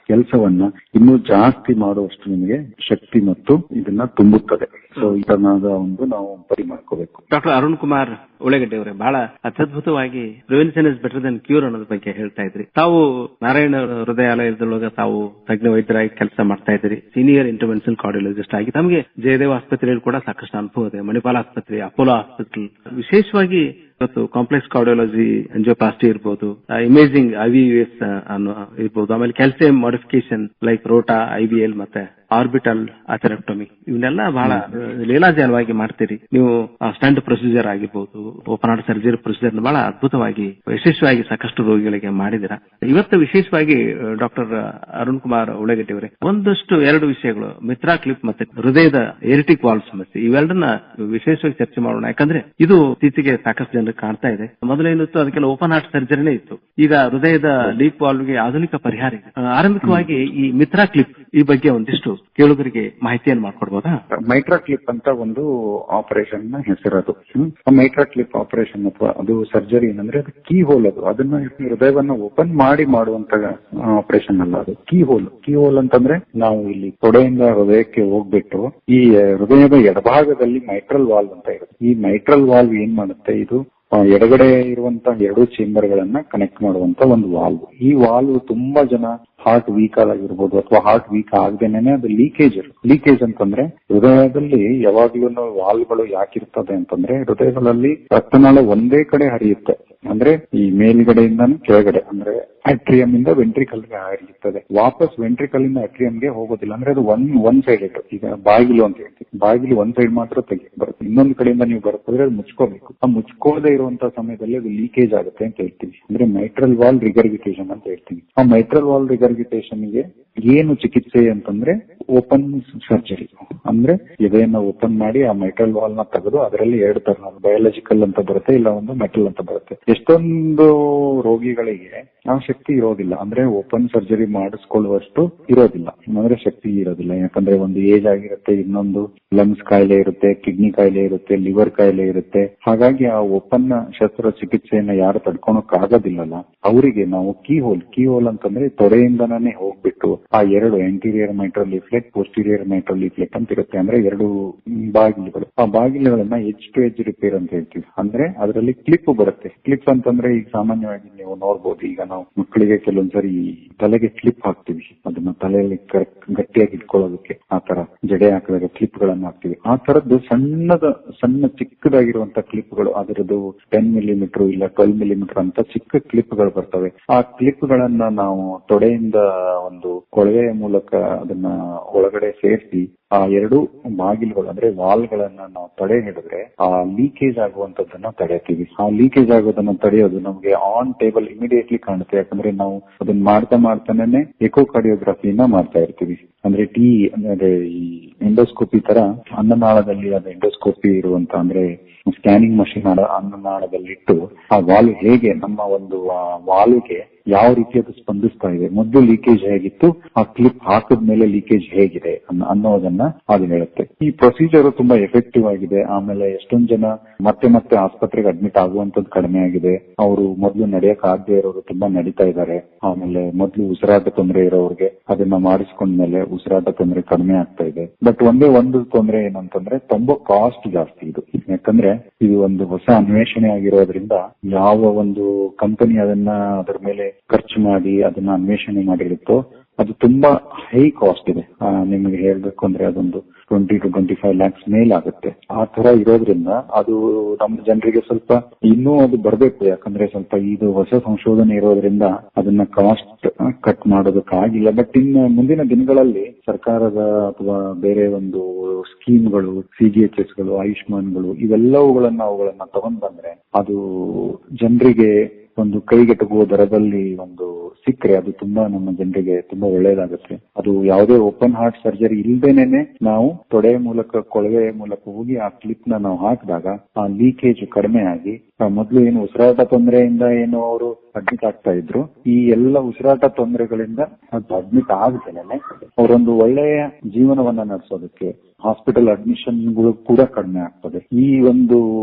ಕೆಲಸವನ್ನ ಇನ್ನೂ ಜಾಸ್ತಿ ಮಾಡುವಷ್ಟು ನಿಮಗೆ ಶಕ್ತಿ ಮತ್ತು ಇದನ್ನ ತುಂಬುತ್ತದೆ. ಸೊ ಇದನ್ನಾದ ಒಂದು ನಾವು ಪರಿ ಮಾಡ್ಕೋಬೇಕು. ಡಾಕ್ಟರ್ ಅರುಣ್ ಕುಮಾರ್ ಉಳ್ಳಾಗಡ್ಡಿ ಅವರೇ, ಬಹಳ ಅತ್ಯದ್ಭುತವಾಗಿ prevention is better than cure ಅನ್ನೋದ್ರ ಬಗ್ಗೆ ಹೇಳ್ತಾ ಇದ್ರಿ. ತಾವು ನಾರಾಯಣ ಹೃದಯಾಲಯದೊಳಗ ತಾವು ತಜ್ಞ ವೈದ್ಯರಾಗಿ ಕೆಲಸ ಮಾಡ್ತಾ ಇದ್ರಿ, ಸೀನಿಯರ್ ಇಂಟರ್ವೆನ್ಷನಲ್ ಕಾರ್ಡಿಯಾಲಜಿಸ್ಟ್ ಆಗಿ. ತಮಗೆ ಜಯದೇವ ಆಸ್ಪತ್ರೆಯಲ್ಲಿ ಕೂಡ ಸಾಕಷ್ಟು ಅನುಭವ ಇದೆ, ಮಣಿಪಾಲ ಆಸ್ಪತ್ರೆ, ಅಪೋಲೋ ಹಾಸ್ಪಿಟಲ್. ವಿಶೇಷವಾಗಿ ಇವತ್ತು ಕಾಂಪ್ಲೆಕ್ಸ್ ಕಾರ್ಡಿಯಾಲಜಿ, ಅಂಜಿಯೋಪ್ಲಾಸ್ಟಿ ಇರ್ಬೋದು, ಇಮೇಜಿಂಗ್ IVUS ಇರ್ಬೋದು, ಆಮೇಲೆ calcium modification like rota, IVL ಮತ್ತೆ ಆರ್ಬಿಟಲ್ ಅಥೆರೆಕ್ಟೊಮಿ, ಇವನ್ನೆಲ್ಲ ಬಹಳ ಲೀಲಾಜಾಲವಾಗಿ ಮಾಡ್ತೀರಿ ನೀವು. ಸ್ಟಂಟ್ ಪ್ರೊಸೀಜರ್ ಆಗಿರ್ಬೋದು, ಓಪನ್ ಹಾರ್ಟ್ ಸರ್ಜರಿ ಪ್ರೊಸೀಜರ್ ಬಹಳ ಅದ್ಭುತವಾಗಿ ಯಶಸ್ವಿಯಾಗಿ ಸಾಕಷ್ಟು ರೋಗಿಗಳಿಗೆ ಮಾಡಿದಿರಾ. ಇವತ್ತು ವಿಶೇಷವಾಗಿ ಡಾಕ್ಟರ್ ಅರುಣ್ ಕುಮಾರ್ ಉಳ್ಳಾಗಡ್ಡಿ ಅವರೇ, ಒಂದಷ್ಟು 2 ವಿಷಯಗಳು, ಮಿತ್ರಾ ಕ್ಲಿಪ್ ಮತ್ತೆ ಹೃದಯದ ಏರಿಟಿಕ್ ವಾಲ್ವ್ ಸಮಸ್ಯೆ, ಇವೆರಡನ್ನ ವಿಶೇಷವಾಗಿ ಚರ್ಚೆ ಮಾಡೋಣ. ಯಾಕಂದ್ರೆ ಇದು ಇತ್ತೀಚೆಗೆ ಸಾಕಷ್ಟು ಜನರಿಗೆ ಕಾಣ್ತಾ ಇದೆ. ಮೊದಲೇನಿತ್ತು ಅದಕ್ಕೆಲ್ಲ ಓಪನ್ ಹಾರ್ಟ್ ಸರ್ಜರಿನೇ ಇತ್ತು, ಈಗ ಹೃದಯದ ಲೀಕ್ ವಾಲ್ವ್ಗೆ ಆಧುನಿಕ ಪರಿಹಾರ ಇದೆ. ಆರಂಭಿಕವಾಗಿ ಈ ಮಿತ್ರಾ ಕ್ಲಿಪ್ ಈ ಬಗ್ಗೆ ಒಂದಿಷ್ಟು ಕೇಳುಗರಿಗೆ ಮಾಹಿತಿಯನ್ನು ಮಾಡ್ಕೊಡ್ಬೋದಾ? ಮೈಟ್ರಾ ಕ್ಲಿಪ್ ಅಂತ ಒಂದು ಆಪರೇಷನ್ ನ ಹೆಸರದು. ಮೈಟ್ರಾ ಕ್ಲಿಪ್ ಆಪರೇಷನ್ ಅಥವಾ ಅದು ಸರ್ಜರಿ ಏನಂದ್ರೆ ಅದು ಕೀ ಹೋಲ್, ಅದನ್ನ ಹೃದಯವನ್ನ ಓಪನ್ ಮಾಡಿ ಮಾಡುವಂತ ಆಪರೇಷನ್ ಅಲ್ಲ, ಅದು ಕೀ ಹೋಲ್ ಅಂತಂದ್ರೆ ನಾವು ಇಲ್ಲಿ ತೊಡೆಯಿಂದ ಹೃದಯಕ್ಕೆ ಹೋಗ್ಬಿಟ್ಟು ಈ ಹೃದಯದ ಎಡಭಾಗದಲ್ಲಿ ಮೈಟ್ರಲ್ ವಾಲ್ವ್ ಅಂತ ಇರುತ್ತೆ. ಈ ಮೈಟ್ರಲ್ ವಾಲ್ವ್ ಏನ್ ಮಾಡುತ್ತೆ, ಇದು ಎಡಗಡೆ ಇರುವಂತಹ 2 ಚೇಂಬರ್ ಗಳನ್ನ ಕನೆಕ್ಟ್ ಮಾಡುವಂತ ಒಂದು ವಾಲ್ವ್. ಈ ವಾಲ್ವ್ ತುಂಬಾ ಜನ ಹಾರ್ಟ್ ವೀಕ್ ಆಗಿರ್ಬೋದು ಅಥವಾ ಹಾರ್ಟ್ ವೀಕ್ ಆಗದೇನೆ ಅದು ಲೀಕೇಜ್ ಅಂತಂದ್ರೆ ಹೃದಯದಲ್ಲಿ ಯಾವಾಗ್ಲೂ ವಾಲ್ವ್ಗಳು ಯಾಕಿರ್ತದೆ ಅಂತಂದ್ರೆ ಹೃದಯಗಳಲ್ಲಿ ರಕ್ತನಾಳ ಒಂದೇ ಕಡೆ ಹರಿಯುತ್ತೆ. ಅಂದ್ರೆ ಈ ಮೇಲ್ಗಡೆಯಿಂದ ಕೆಳಗಡೆ ಅಂದ್ರೆ ಅಟ್ರಿಯಂ ಇಂದ ವೆಂಟ್ರಿಕಲ್ ಗೆ ಹರಿಯುತ್ತದೆ, ವಾಪಸ್ ವೆಂಟ್ರಿಕಲ್ ಇಂದ ಅಟ್ರಿಯಂಗೆ ಹೋಗೋದಿಲ್ಲ. ಅಂದ್ರೆ ಅದು ಒನ್ ಸೈಡ್ ಇಟ್ಟು, ಈಗ ಬಾಗಿಲು ಅಂತ ಹೇಳ್ತೀವಿ, ಬಾಗಿಲು ಒಂದ್ ಸೈಡ್ ಮಾತ್ರ ಬರುತ್ತೆ, ಇನ್ನೊಂದು ಕಡೆಯಿಂದ ನೀವು ಬರ್ತದ್ರೆ ಅದು ಮುಚ್ಕೋಬೇಕು. ಆ ಮುಚ್ಕೋದೇ ಇರುವಂತಹ ಸಮಯದಲ್ಲಿ ಅದು ಲೀಕೇಜ್ ಆಗುತ್ತೆ ಅಂತ ಹೇಳ್ತೀವಿ. ಅಂದ್ರೆ ಮೈಟ್ರಲ್ ವಾಲ್ ರಿಗರ್ಗಿಟೇಷನ್ ಅಂತ ಹೇಳ್ತೀವಿ. ಆ ಮೈಟ್ರಲ್ ವಾಲ್ ರಿಗರ್ಗಿಟೇಷನ್ ಗೆ ಏನು ಚಿಕಿತ್ಸೆ ಅಂತಂದ್ರೆ ಓಪನ್ ಸರ್ಜರಿ. ಅಂದ್ರೆ ಎದೆಯನ್ನ ಓಪನ್ ಮಾಡಿ ಆ ಮೈಟ್ರಲ್ ವಾಲ್ ನ ತೆಗೆದು ಅದರಲ್ಲಿ 2 ತರ, ಬಯಾಲಜಿಕಲ್ ಅಂತ ಬರುತ್ತೆ, ಇಲ್ಲ ಒಂದು ಮೆಟಲ್ ಅಂತ ಬರುತ್ತೆ. ಎಷ್ಟೊಂದು ರೋಗಿಗಳಿಗೆ ಆ ಶಕ್ತಿ ಇರೋದಿಲ್ಲ, ಅಂದ್ರೆ ಓಪನ್ ಸರ್ಜರಿ ಮಾಡಿಸ್ಕೊಳ್ಳುವಷ್ಟು ಇರೋದಿಲ್ಲ, ಅಂದ್ರೆ ಶಕ್ತಿ ಇರೋದಿಲ್ಲ. ಯಾಕಂದ್ರೆ ಒಂದು ಏಜ್ ಆಗಿರುತ್ತೆ, ಇನ್ನೊಂದು ಲಂಗ್ಸ್ ಕಾಯಿಲೆ ಇರುತ್ತೆ, ಕಿಡ್ನಿ ಕಾಯಿಲೆ ಇರುತ್ತೆ, ಲಿವರ್ ಕಾಯಿಲೆ ಇರುತ್ತೆ. ಹಾಗಾಗಿ ಆ ಓಪನ್ ಶಸ್ತ್ರ ಚಿಕಿತ್ಸೆಯನ್ನ ಯಾರು ತಡ್ಕೊಳಕ್ ಆಗೋದಿಲ್ಲಲ್ಲ, ಅವರಿಗೆ ನಾವು ಕೀ ಹೋಲ್ ಅಂತಂದ್ರೆ ತೊಡೆಯಿಂದನೇ ಹೋಗ್ಬಿಟ್ಟು ಆ 2 anterior mitral leaflet, posterior mitral leaflet ಅಂತ ಇರುತ್ತೆ, ಅಂದ್ರೆ 2 ಬಾಗಿಲುಗಳು. ಆ ಬಾಗಿಲುಗಳನ್ನ ಎಡ್ಜ್ ಟು ಎಡ್ಜ್ ರಿಪೇರ್ ಅಂತ ಹೇಳ್ತೀವಿ. ಅಂದ್ರೆ ಅದರಲ್ಲಿ ಕ್ಲಿಪ್ ಬರುತ್ತೆ. ಕ್ಲಿಪ್ ಅಂತಂದ್ರೆ ಈಗ ಸಾಮಾನ್ಯವಾಗಿ ನೀವು ನೋಡ್ಬೋದು, ಈಗ ನಾವು ಮಕ್ಕಳಿಗೆ ಕೆಲವೊಂದ್ಸರಿ ತಲೆಗೆ ಕ್ಲಿಪ್ ಹಾಕ್ತಿವಿ, ಅದನ್ನ ತಲೆಯಲ್ಲಿ ಗಟ್ಟಿಯಾಗಿ ಇಟ್ಕೊಳ್ಳೋದಕ್ಕೆ ಆ ತರ ಜಡೆ ಹಾಕಿದಾಗ ಕ್ಲಿಪ್ ಗಳನ್ನ ಹಾಕ್ತಿವಿ. ಆ ತರದ್ದು ಸಣ್ಣ ಚಿಕ್ಕದಾಗಿರುವಂತ ಕ್ಲಿಪ್ಗಳು, ಅದರದ್ದು 10 ಮಿಲಿಮೀಟರ್ ಇಲ್ಲ 12 ಮಿಲಿಮೀಟರ್ ಅಂತ ಚಿಕ್ಕ ಕ್ಲಿಪ್ಗಳು ಬರ್ತವೆ. ಆ ಕ್ಲಿಪ್ ಗಳನ್ನ ನಾವು ತೊಡೆಯಿಂದ ಒಂದು ಕೊಳವೆಯ ಮೂಲಕ ಅದನ್ನ ಒಳಗಡೆ ಸೇರಿಸಿ ಆ ಎರಡು ಬಾಗಿಲುಗಳು ಅಂದ್ರೆ ವಾಲ್ಗಳನ್ನ ನಾವು ತಡೆ ಹಿಡಿದ್ರೆ ಆ ಲೀಕೇಜ್ ಆಗುವಂತದ್ದನ್ನ ತಡೆತೀವಿ. ಆ ಲೀಕೇಜ್ ಆಗೋದನ್ನ ತಡೆಯೋದು ನಮಗೆ ಆನ್ ಟೇಬಲ್ ಇಮಿಡಿಯೇಟ್ಲಿ ಕಾಣುತ್ತೆ. ಯಾಕಂದ್ರೆ ನಾವು ಅದನ್ನ ಮಾಡ್ತಾನೆ ಎಕೋಕಾರ್ಡಿಯೋಗ್ರಫಿನ ಮಾಡ್ತಾ ಇರ್ತೀವಿ. ಅಂದ್ರೆ ಅಂದ್ರೆ ಈ ಎಂಡೋಸ್ಕೋಪಿ ತರ ಅನ್ನನಾಳದಲ್ಲಿ ಅದು ಎಂಡೋಸ್ಕೋಪಿ ಇರುವಂತ ಅಂದ್ರೆ ಸ್ಕ್ಯಾನಿಂಗ್ ಮಷಿನ್ ಅನ್ನನಾಳದಲ್ಲಿಟ್ಟು ಆ ವಾಲ್ವ್ ಹೇಗೆ ನಮ್ಮ ಒಂದು ವಾಲ್ವ್ಗೆ ಯಾವ ರೀತಿ ಅದು ಸ್ಪಂದಿಸ್ತಾ ಇದೆ, ಮೊದಲು ಲೀಕೇಜ್ ಹೇಗಿತ್ತು, ಆ ಕ್ಲಿಪ್ ಹಾಕಿದ್ಮೇಲೆ ಲೀಕೇಜ್ ಹೇಗಿದೆ ಅನ್ನೋದನ್ನ ಅದು ಹೇಳುತ್ತೆ. ಈ ಪ್ರೊಸೀಜರ್ ತುಂಬಾ ಎಫೆಕ್ಟಿವ್ ಆಗಿದೆ. ಆಮೇಲೆ ಎಷ್ಟೊಂದು ಜನ ಮತ್ತೆ ಆಸ್ಪತ್ರೆಗೆ ಅಡ್ಮಿಟ್ ಆಗುವಂತದ್ದು ಕಡಿಮೆ ಆಗಿದೆ. ಅವರು ಮೊದಲು ನಡೆಯಕ್ ಆಗದೆ ಇರೋರು ತುಂಬಾ ನಡೀತಾ ಇದ್ದಾರೆ. ಆಮೇಲೆ ಮೊದಲು ಉಸಿರಾಟ ತೊಂದರೆ ಇರೋರಿಗೆ ಅದನ್ನ ಮಾಡಿಸ್ಕೊಂಡ್ಮೇಲೆ ಉಸಿರಾಟ ತೊಂದರೆ ಕಡಿಮೆ ಆಗ್ತಾ ಇದೆ. ಬಟ್ ಒಂದು ತೊಂದರೆ ಏನಂತಂದ್ರೆ ತುಂಬಾ ಕಾಸ್ಟ್ ಜಾಸ್ತಿ ಇದು. ಯಾಕಂದ್ರೆ ಇದು ಒಂದು ಹೊಸ ಅನ್ವೇಷಣೆ ಆಗಿರೋದ್ರಿಂದ ಯಾವ ಒಂದು ಕಂಪನಿ ಅದರ ಮೇಲೆ ಖರ್ಚು ಮಾಡಿ ಅದನ್ನ ಅನ್ವೇಷಣೆ ಮಾಡಿರುತ್ತೋ ಅದು ತುಂಬಾ ಹೈ ಕಾಸ್ಟ್ ಇದೆ. ನಿಮಗೆ ಹೇಳ್ಬೇಕು ಅಂದ್ರೆ ಅದೊಂದು 20 to 25 lakhs ಮೇಲಾಗುತ್ತೆ. ಆ ತರ ಇರೋದ್ರಿಂದ ಅದು ನಮ್ಮ ಜನರಿಗೆ ಸ್ವಲ್ಪ ಇನ್ನೂ ಅದು ಬರಬೇಕು. ಯಾಕಂದ್ರೆ ಸ್ವಲ್ಪ ಇದು ಹೊಸ ಸಂಶೋಧನೆ ಇರೋದ್ರಿಂದ ಅದನ್ನ ಕಾಸ್ಟ್ ಕಟ್ ಮಾಡೋದಕ್ಕಾಗಿಲ್ಲ. ಬಟ್ ಇನ್ನು ಮುಂದಿನ ದಿನಗಳಲ್ಲಿ ಸರ್ಕಾರದ ಅಥವಾ ಬೇರೆ ಒಂದು ಸ್ಕೀಮ್ಗಳು, CGHS ಗಳು, ಆಯುಷ್ಮಾನ್ಗಳು ಅವುಗಳನ್ನ ತಗೊಂಡ್ ಬಂದ್ರೆ ಅದು ಜನರಿಗೆ ಒಂದು ಕೈಗೆಟುಕುವ ದರದಲ್ಲಿ ಒಂದು ಸಿಕ್ಕರೆ ಅದು ತುಂಬಾ ನಮ್ಮ ಜನರಿಗೆ ತುಂಬಾ ಒಳ್ಳೇದಾಗುತ್ತೆ. ಅದು ಯಾವುದೇ ಓಪನ್ ಹಾರ್ಟ್ ಸರ್ಜರಿ ಇಲ್ದೇನೆ ನಾವು ತೊಡೆಯ ಮೂಲಕ ಕೊಳವೆಯ ಮೂಲಕ ಹೋಗಿ ಆ ಕ್ಲಿಪ್ ನಾವು ಹಾಕಿದಾಗ ಆ ಲೀಕೇಜ್ ಕಡಿಮೆ ಆಗಿ ಮೊದಲು ಏನು ಉಸಿರಾಟ ತೊಂದರೆಯಿಂದ ಏನು ಅವರು ಅಡ್ಮಿಟ್ ಆಗ್ತಾ ಇದ್ರು, ಈ ಎಲ್ಲ ಉಸಿರಾಟ ತೊಂದರೆಗಳಿಂದ ಅದು ಅಡ್ಮಿಟ್ ಆಗದೇನೆ ಅವರೊಂದು ಒಳ್ಳೆಯ ಜೀವನವನ್ನ ನಡೆಸೋದಕ್ಕೆ ಹಾಸ್ಪಿಟಲ್ ಅಡ್ಮಿಷನ್ಗಳು ಕೂಡ ಕಡಿಮೆ ಆಗ್ತದೆ. ಈ ಒಂದು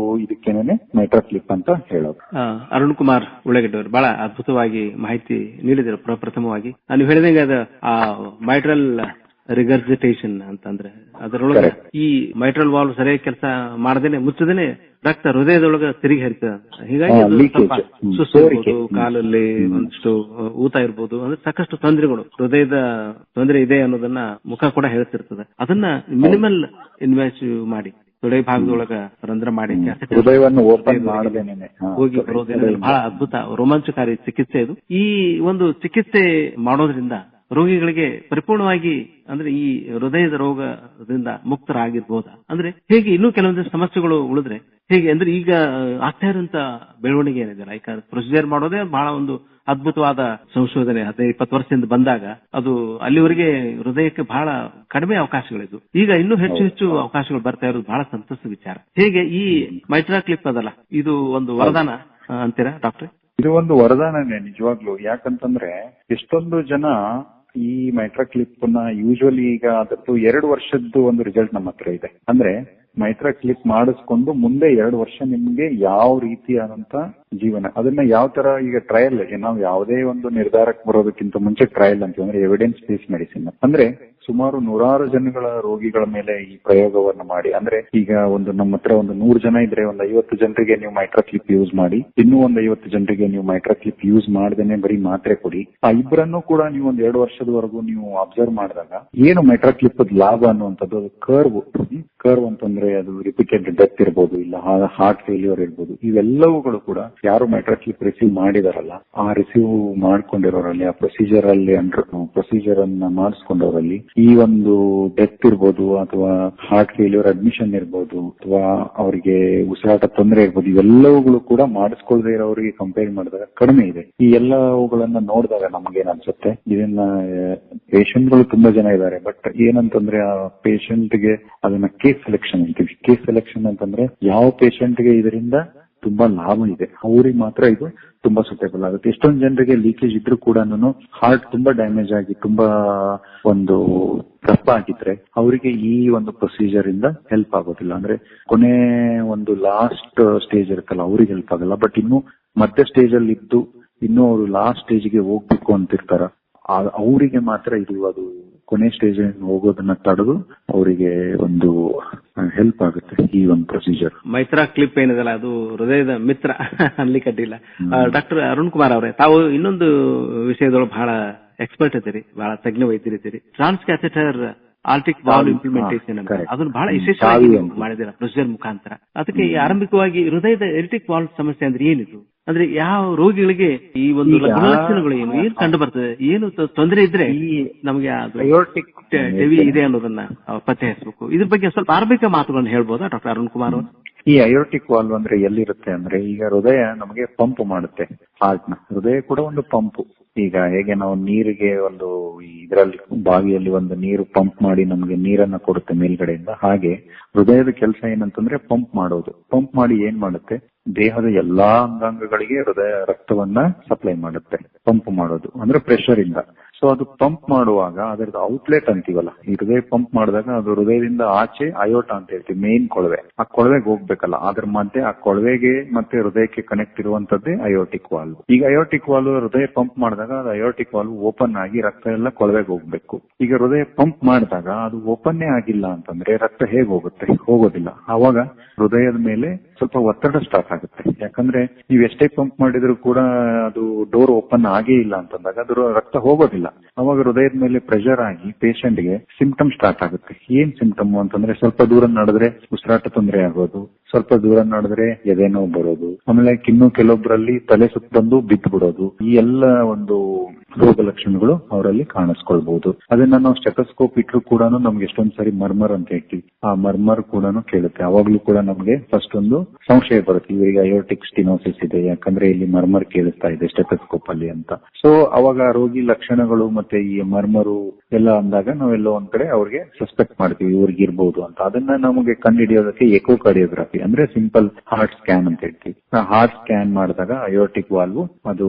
ಇದಕ್ಕೇನೆ ಮೈಟ್ರಾ ಕ್ಲಿಪ್ ಅಂತ ಹೇಳೋದು. ಅರುಣ್ ಕುಮಾರ್ ಉಳ್ಳಾಗಡ್ಡಿ ಅವರು ಬಹಳ ಅದ್ಭುತವಾಗಿ ಮಾಹಿತಿ ನೀಡಿದರು. ಪ್ರಪ್ರಥಮವಾಗಿ ನಾನು ಹೇಳಿದಂಗೆ ಅದು ಆ ಮೈಟ್ರಲ್ ರಿಗರ್ಜಿಟೇಷನ್ ಅಂತಂದ್ರೆ ಅದರೊಳಗೆ ಈ ಮೈಟ್ರಲ್ ವಾಲ್ವ್ ಸರಿಯಾಗಿ ಕೆಲಸ ಮಾಡದೇನೆ ಮುಚ್ಚದೇನೆ ರಕ್ತ ಹೃದಯದೊಳಗ ತಿರುಗಿ ಹರಿತದೆ. ಹೀಗಾಗಿ ಸ್ವಲ್ಪ ಸುಸ್ತು ಇರ್ಬೋದು, ಕಾಲಲ್ಲಿ ಒಂದಿಷ್ಟು ಊತ ಇರ್ಬೋದು, ಅಂದ್ರೆ ಸಾಕಷ್ಟು ತೊಂದರೆಗಳು, ಹೃದಯದ ತೊಂದರೆ ಇದೆ ಅನ್ನೋದನ್ನ ಮುಖ ಕೂಡ ಹೇಳ್ತಿರ್ತದೆ. ಅದನ್ನ ಮಿನಿಮಲ್ ಇನ್ವೆಸಿವ್ ಮಾಡಿ ತೊಡೆ ಭಾಗದೊಳಗ ರಂಧ್ರ ಮಾಡಿ ಹೃದಯವನ್ನು ಓಪನ್ ಮಾಡದೇನೆ ಹೋಗಿ ಬರೋದ್ರಿಂದ ಬಹಳ ಅದ್ಭುತ ರೋಮಾಂಚಕಾರಿ ಚಿಕಿತ್ಸೆ ಇದು. ಈ ಒಂದು ಚಿಕಿತ್ಸೆ ಮಾಡೋದ್ರಿಂದ ರೋಗಿಗಳಿಗೆ ಪರಿಪೂರ್ಣವಾಗಿ ಅಂದ್ರೆ ಈ ಹೃದಯದ ರೋಗದಿಂದ ಮುಕ್ತರಾಗಿರ್ಬೋದಾ? ಅಂದ್ರೆ ಹೇಗೆ ಇನ್ನೂ ಕೆಲವೊಂದು ಸಮಸ್ಯೆಗಳು ಉಳಿದ್ರೆ ಹೇಗೆ ಅಂದ್ರೆ ಈಗ ಆಗ್ತಾ ಇರುವಂತ ಬೆಳವಣಿಗೆ ಏನಿದೆ, ಲೈಕ್ ಪ್ರೊಸೀಜರ್ ಮಾಡೋದೇ ಬಹಳ ಒಂದು ಅದ್ಭುತವಾದ ಸಂಶೋಧನೆ 15-20 ವರ್ಷದಿಂದ ಬಂದಾಗ ಅದು ಅಲ್ಲಿವರೆಗೆ ಹೃದಯಕ್ಕೆ ಬಹಳ ಕಡಿಮೆ ಅವಕಾಶಗಳಿದ್ವು. ಈಗ ಇನ್ನೂ ಹೆಚ್ಚು ಅವಕಾಶಗಳು ಬರ್ತಾ ಇರೋದು ಬಹಳ ಸಂತೋಷದ ವಿಚಾರ. ಹೇಗೆ ಈ ಮೈಟ್ರಾ ಕ್ಲಿಪ್ ಅದಲ್ಲ, ಇದು ಒಂದು ವರದಾನ ಅಂತೀರಾ ಡಾಕ್ಟ್ರೆ? ಇದು ಒಂದು ವರದಾನನೇ ನಿಜವಾಗ್ಲು. ಯಾಕಂತಂದ್ರೆ ಎಷ್ಟೊಂದು ಜನ ಈ ಮೈಟ್ರಾ ಕ್ಲಿಪ್ ನ ಯೂಶುವಲಿ ಈಗ ಅದರದ್ದು 2 ವರ್ಷದ್ದು ಒಂದು ರಿಸಲ್ಟ್ ನಮ್ಮ ಹತ್ರ ಇದೆ. ಅಂದ್ರೆ ಮೈಟ್ರಾ ಕ್ಲಿಪ್ ಮಾಡಿಸ್ಕೊಂಡು ಮುಂದೆ 2 ವರ್ಷ ನಿಮ್ಗೆ ಯಾವ ರೀತಿಯಾದಂತ ಜೀವನ, ಅದನ್ನ ಯಾವ ತರ ಈಗ ಟ್ರಯಲ್, ನಾವು ಯಾವುದೇ ಒಂದು ನಿರ್ಧಾರಕ್ಕೆ ಬರೋದಕ್ಕಿಂತ ಮುಂಚೆ ಟ್ರಯಲ್ ಅಂತೀವಿ, ಅಂದ್ರೆ ಎವಿಡೆನ್ಸ್ ಬೇಸ್ಡ್ ಮೆಡಿಸಿನ್. ಅಂದ್ರೆ ಸುಮಾರು 100 ಜನಗಳ ರೋಗಿಗಳ ಮೇಲೆ ಈ ಪ್ರಯೋಗವನ್ನ ಮಾಡಿ, ಅಂದ್ರೆ ಈಗ ನಮ್ಮ ಹತ್ರ ಒಂದು 100 ಜನ ಇದ್ರೆ ಒಂದು 50 ಜನರಿಗೆ ನೀವು ಮೈಟ್ರಾ ಕ್ಲಿಪ್ ಯೂಸ್ ಮಾಡಿ, ಇನ್ನೂ ಒಂದು 50 ಜನರಿಗೆ ನೀವು ಮೈಟ್ರಾ ಕ್ಲಿಪ್ ಯೂಸ್ ಮಾಡದೇನೆ ಬರೀ ಮಾತ್ರೆ ಕೊಡಿ. ಆ ಇಬ್ಬರನ್ನು ಕೂಡ ನೀವು ಒಂದು 2 ವರ್ಷದವರೆಗೂ ನೀವು ಅಬ್ಸರ್ವ್ ಮಾಡಿದಾಗ ಏನು ಮೈಟ್ರಾ ಕ್ಲಿಪ್ ಲಾಭ ಅನ್ನುವಂಥದ್ದು, ಅದು ಕರ್ವ್ ಅಂತಂದ್ರೆ ಅದು ರಿಪೀಟೆಡ್ ಡೆತ್ ಇರ್ಬೋದು, ಇಲ್ಲ ಹಾರ್ಟ್ ಫೇಲ್ಯೂರ್ ಇರ್ಬೋದು, ಇವೆಲ್ಲವುಗಳು ಕೂಡ ಯಾರು ಮೈಟ್ರಾ ಕ್ಲಿಪ್ ರಿಸೀವ್ ಮಾಡಿದಾರಲ್ಲ, ಆ ರಿಸೀವ್ ಮಾಡ್ಕೊಂಡಿರೋರಲ್ಲಿ, ಆ ಪ್ರೊಸೀಜರ್ ಅನ್ನ ಮಾಡಿಸ್ಕೊಂಡವರಲ್ಲಿ ಈ ಒಂದು ಡೆತ್ ಇರ್ಬೋದು, ಅಥವಾ ಹಾರ್ಟ್ ಫೇಲ್ಯೂರ್ ಅಡ್ಮಿಷನ್ ಇರ್ಬೋದು, ಅಥವಾ ಅವರಿಗೆ ಉಸಿರಾಟ ತೊಂದರೆ ಇರ್ಬೋದು, ಇವೆಲ್ಲವುಗಳು ಕೂಡ ಮಾಡಿಸ್ಕೊಳ್ದೇ ಇರೋರಿಗೆ ಕಂಪೇರ್ ಮಾಡಿದಾಗ ಕಡಿಮೆ ಇದೆ. ಈ ಎಲ್ಲವುಗಳನ್ನ ನೋಡಿದಾಗ ನಮ್ಗೇನ್ ಅನ್ಸುತ್ತೆ, ಇದನ್ನ ಪೇಷಂಟ್ಗಳು ತುಂಬಾ ಜನ ಇದ್ದಾರೆ, ಬಟ್ ಏನಂತಂದ್ರೆ ಆ ಪೇಷಂಟ್ಗೆ ಅದನ್ನ ಕೇಸ್ ಸೆಲೆಕ್ಷನ್ ಅಂತೀವಿ. ಕೇಸ್ ಸೆಲೆಕ್ಷನ್ ಅಂತಂದ್ರೆ ಯಾವ ಪೇಷಂಟ್ಗೆ ಇದರಿಂದ ತುಂಬಾ ಲಾಭ ಇದೆ ಅವ್ರಿಗೆ ಮಾತ್ರ ಇದು ತುಂಬಾ ಸೂಟೇಬಲ್ ಆಗುತ್ತೆ. ಎಷ್ಟೊಂದು ಜನರಿಗೆ ಲೀಕೇಜ್ ಇದ್ರೂ ಕೂಡ ಹಾರ್ಟ್ ತುಂಬಾ ಡ್ಯಾಮೇಜ್ ಆಗಿ ತುಂಬಾ ಒಂದು ದಪ್ಪ ಆಗಿದ್ರೆ ಅವರಿಗೆ ಈ ಒಂದು ಪ್ರೊಸೀಜರ್ ಇಂದ ಹೆಲ್ಪ್ ಆಗೋದಿಲ್ಲ. ಅಂದ್ರೆ ಕೊನೆ ಒಂದು ಲಾಸ್ಟ್ ಸ್ಟೇಜ್ ಇರುತ್ತಲ್ಲ ಅವ್ರಿಗೆ ಹೆಲ್ಪ್ ಆಗಲ್ಲ. ಬಟ್ ಇನ್ನು ಮಧ್ಯ ಸ್ಟೇಜ್ ಅಲ್ಲಿ ಇದ್ದು ಇನ್ನು ಅವರು ಲಾಸ್ಟ್ ಸ್ಟೇಜ್ಗೆ ಹೋಗ್ಬೇಕು ಅಂತಿರ್ತಾರ, ಅವರಿಗೆ ಮಾತ್ರ ಇದು ಅದು ಕೊನೆ ಸ್ಟೇಜ್ ಹೋಗೋದನ್ನ ತಡೆದು ಅವರಿಗೆ ಒಂದು ಹೆಲ್ಪ್ ಆಗುತ್ತೆ ಈ ಒಂದು ಪ್ರೊಸೀಜರ್. ಮೈತ್ರಾ ಕ್ಲಿಪ್ ಏನಿದೆಲ್ಲ ಅದು ಹೃದಯದ ಮಿತ್ರ ಅನ್ಲಿಕ್ಕೆ ಅಡ್ಡಿಲ್ಲ. ಡಾಕ್ಟರ್ ಅರುಣ್ ಕುಮಾರ್ ಅವರೇ, ತಾವು ಇನ್ನೊಂದು ವಿಷಯದೊಳಗೆ ಬಹಳ ಎಕ್ಸ್ಪರ್ಟ್ ಇದ್ದೀರಿ, ಬಹಳ ತಜ್ಞ ವೈದ್ಯರಿದ್ದೀರಿ. ಟ್ರಾನ್ಸ್ ಕ್ಯಾಥೆಟರ್ ಆರ್ಟಿಕ್ ವಾಲ್ವ್ ಇಂಪ್ಲಿಮೆಂಟೇಷನ್ ಅಂತ ಅದನ್ನು ಬಹಳ ವಿಶೇಷವಾಗಿ ಮಾಡಿದಿರ ಪ್ರೊಸೀಜರ್ ಮುಖಾಂತರ. ಅದಕ್ಕೆ ಆರಂಭಿಕವಾಗಿ ಹೃದಯದ ಎರಿಟಿಕ್ ವಾಲ್ವ್ ಸಮಸ್ಯೆ ಅಂದ್ರೆ ಏನಿದು, ಅಂದ್ರೆ ಯಾವ ರೋಗಿಗಳಿಗೆ ಈ ಒಂದು ಗುಣಲಕ್ಷಣಗಳು ಏನು ಕಂಡು ಬರ್ತದೆ, ಏನು ತೊಂದರೆ ಇದ್ರೆ ನಮಗೆ ಅಯೋರ್ಟಿಕ್ ಟಿವಿ ಇದೆ ಅನ್ನೋದನ್ನ ಪತ್ತೆ ಹಚ್ಚಬೇಕು. ಇದ್ರ ಬಗ್ಗೆ ಸ್ವಲ್ಪ ಆರಂಭಿಕ ಮಾತುಗಳನ್ನು ಹೇಳ್ಬೋದಾ ಡಾಕ್ಟರ್ ಅರುಣ್ ಕುಮಾರ್ ಅವರು? ಈ ಅಯೋರ್ಟಿಕ್ ವಾಲ್ವ್ ಅಂದ್ರೆ ಎಲ್ಲಿರುತ್ತೆ ಅಂದ್ರೆ, ಈಗ ಹೃದಯ ನಮಗೆ ಪಂಪ್ ಮಾಡುತ್ತೆ ಹಾರ್ಟ್ ನ. ಹೃದಯ ಕೂಡ ಒಂದು ಪಂಪ್. ಈಗ ಹೇಗೆ ನಾವು ನೀರಿಗೆ ಒಂದು ಇದರಲ್ಲಿ ಬಾವಿಯಲ್ಲಿ ಒಂದು ನೀರು ಪಂಪ್ ಮಾಡಿ ನಮಗೆ ನೀರನ್ನ ಕೊಡುತ್ತೆ ಮೇಲ್ಗಡೆಯಿಂದ, ಹಾಗೆ ಹೃದಯದ ಕೆಲಸ ಏನಂತಂದ್ರೆ ಪಂಪ್ ಮಾಡೋದು. ಪಂಪ್ ಮಾಡಿ ಏನ್ ಮಾಡುತ್ತೆ, ದೇಹದ ಎಲ್ಲಾ ಅಂಗಾಂಗಗಳಿಗೆ ಹೃದಯ ರಕ್ತವನ್ನ ಸಪ್ಲೈ ಮಾಡುತ್ತೆ. ಪಂಪ್ ಮಾಡೋದು ಅಂದ್ರೆ ಪ್ರೆಷರ್ ಇಂದ. ಸೊ ಅದು ಪಂಪ್ ಮಾಡುವಾಗ ಅದರದ್ದು ಔಟ್ಲೆಟ್ ಅಂತೀವಲ್ಲ, ಈ ಹೃದಯ ಪಂಪ್ ಮಾಡಿದಾಗ ಅದು ಹೃದಯದಿಂದ ಆಚೆ ಅಯೋಟ ಅಂತ ಹೇಳ್ತೀವಿ, ಮೇನ್ ಕೊಳವೆ. ಆ ಕೊಳವೆಗೆ ಹೋಗ್ಬೇಕಲ್ಲ, ಅದ್ರ ಮಧ್ಯೆ ಆ ಕೊಳವೆಗೆ ಮತ್ತೆ ಹೃದಯಕ್ಕೆ ಕನೆಕ್ಟ್ ಇರುವಂತದ್ದೇ ಅಯೋಟಿಕ್ ವಾಲ್ವ್. ಈಗ ಅಯೋಟಿಕ್ ವಾಲ್ವ್ ಹೃದಯ ಪಂಪ್ ಮಾಡಿದಾಗ ಅದು ಅಯೋಟಿಕ್ ವಾಲ್ವ್ ಓಪನ್ ಆಗಿ ರಕ್ತ ಎಲ್ಲ ಕೊಳವೆಗೆ ಹೋಗ್ಬೇಕು. ಈಗ ಹೃದಯ ಪಂಪ್ ಮಾಡಿದಾಗ ಅದು ಓಪನ್ನೇ ಆಗಿಲ್ಲ ಅಂತಂದ್ರೆ ರಕ್ತ ಹೇಗೆ ಹೋಗುತ್ತೆ? ಹೋಗೋದಿಲ್ಲ. ಅವಾಗ ಹೃದಯದ ಮೇಲೆ ಸ್ವಲ್ಪ ಒತ್ತಡ ಸ್ಟಾರ್ಟ್ ಆಗುತ್ತೆ. ಯಾಕಂದ್ರೆ ನೀವು ಎಷ್ಟೇ ಪಂಪ್ ಮಾಡಿದ್ರು ಕೂಡ ಅದು ಡೋರ್ ಓಪನ್ ಆಗೇ ಇಲ್ಲ ಅಂತಂದಾಗ ಅದು ರಕ್ತ ಹೋಗೋದಿಲ್ಲ. ಅವಾಗ ಹೃದಯದ ಮೇಲೆ ಪ್ರೆಷರ್ ಆಗಿ ಪೇಷಂಟ್ ಗೆ ಸಿಂಪ್ಟಮ್ ಸ್ಟಾರ್ಟ್ ಆಗುತ್ತೆ. ಏನ್ ಸಿಂಪ್ಟಮ್ ಅಂತಂದ್ರೆ, ಸ್ವಲ್ಪ ದೂರ ನಡೆದ್ರೆ ಉಸಿರಾಟ ತೊಂದರೆ ಆಗೋದು, ಸ್ವಲ್ಪ ದೂರ ನಡೆದ್ರೆ ಎದೆ ನೋವು ಬರೋದು, ಆಮೇಲೆ ಇನ್ನು ಕೆಲವೊಬ್ಬರಲ್ಲಿ ತಲೆ ಸುತ್ತ ಬಂದು ಬಿದ್ದು ಬಿಡೋದು. ಈ ಎಲ್ಲ ಒಂದು ರೋಗ ಲಕ್ಷಣಗಳು ಅವರಲ್ಲಿ ಕಾಣಿಸ್ಕೊಳ್ಬಹುದು. ಅದನ್ನ ನಾವು ಸ್ಟೆಥೋಸ್ಕೋಪ್ ಇಟ್ರು ಕೂಡ ನಮ್ಗೆ ಎಷ್ಟೊಂದ್ ಸರಿ ಮರ್ಮರ್ ಅಂತ ಹೇಳ್ತೀವಿ, ಆ ಮರ್ಮರ್ ಕೂಡ ಕೇಳುತ್ತೆ. ಅವಾಗ್ಲೂ ಕೂಡ ನಮ್ಗೆ ಫಸ್ಟ್ ಒಂದು ಸಂಶಯ ಬರುತ್ತೆ, ಇವರಿಗೆ ಅಯೋರ್ಟಿಕ್ ಸ್ಟಿನೋಸಿಸ್ ಇದೆ, ಯಾಕಂದ್ರೆ ಇಲ್ಲಿ ಮರ್ಮರ್ ಕೇಳಿಸ್ತಾ ಇದೆ ಸ್ಟೆಥೋಸ್ಕೋಪ್ ಅಲ್ಲಿ ಅಂತ. ಸೊ ಅವಾಗ ರೋಗಿ ಲಕ್ಷಣಗಳು ಮತ್ತೆ ಈ ಮರ್ಮರು ಎಲ್ಲ ಅಂದಾಗ ನಾವೆಲ್ಲೋ ಒಂದ್ ಕಡೆ ಅವ್ರಿಗೆ ಸಸ್ಪೆಕ್ಟ್ ಮಾಡ್ತೀವಿ ಇವ್ರಿಗೆ ಇರ್ಬೋದು ಅಂತ. ಅದನ್ನ ನಮಗೆ ಕಂಡುಹಿಡಿಯೋದಕ್ಕೆ ಎಕೋಕಾರ್ಡಿಯೋಗ್ರಫಿ ಅಂದ್ರೆ ಸಿಂಪಲ್ ಹಾರ್ಟ್ ಸ್ಕ್ಯಾನ್ ಅಂತ ಹೇಳ್ತೀವಿ. ಹಾರ್ಟ್ ಸ್ಕ್ಯಾನ್ ಮಾಡಿದಾಗ ಅಯೋರ್ಟಿಕ್ ವಾಲ್ವ್ ಅದು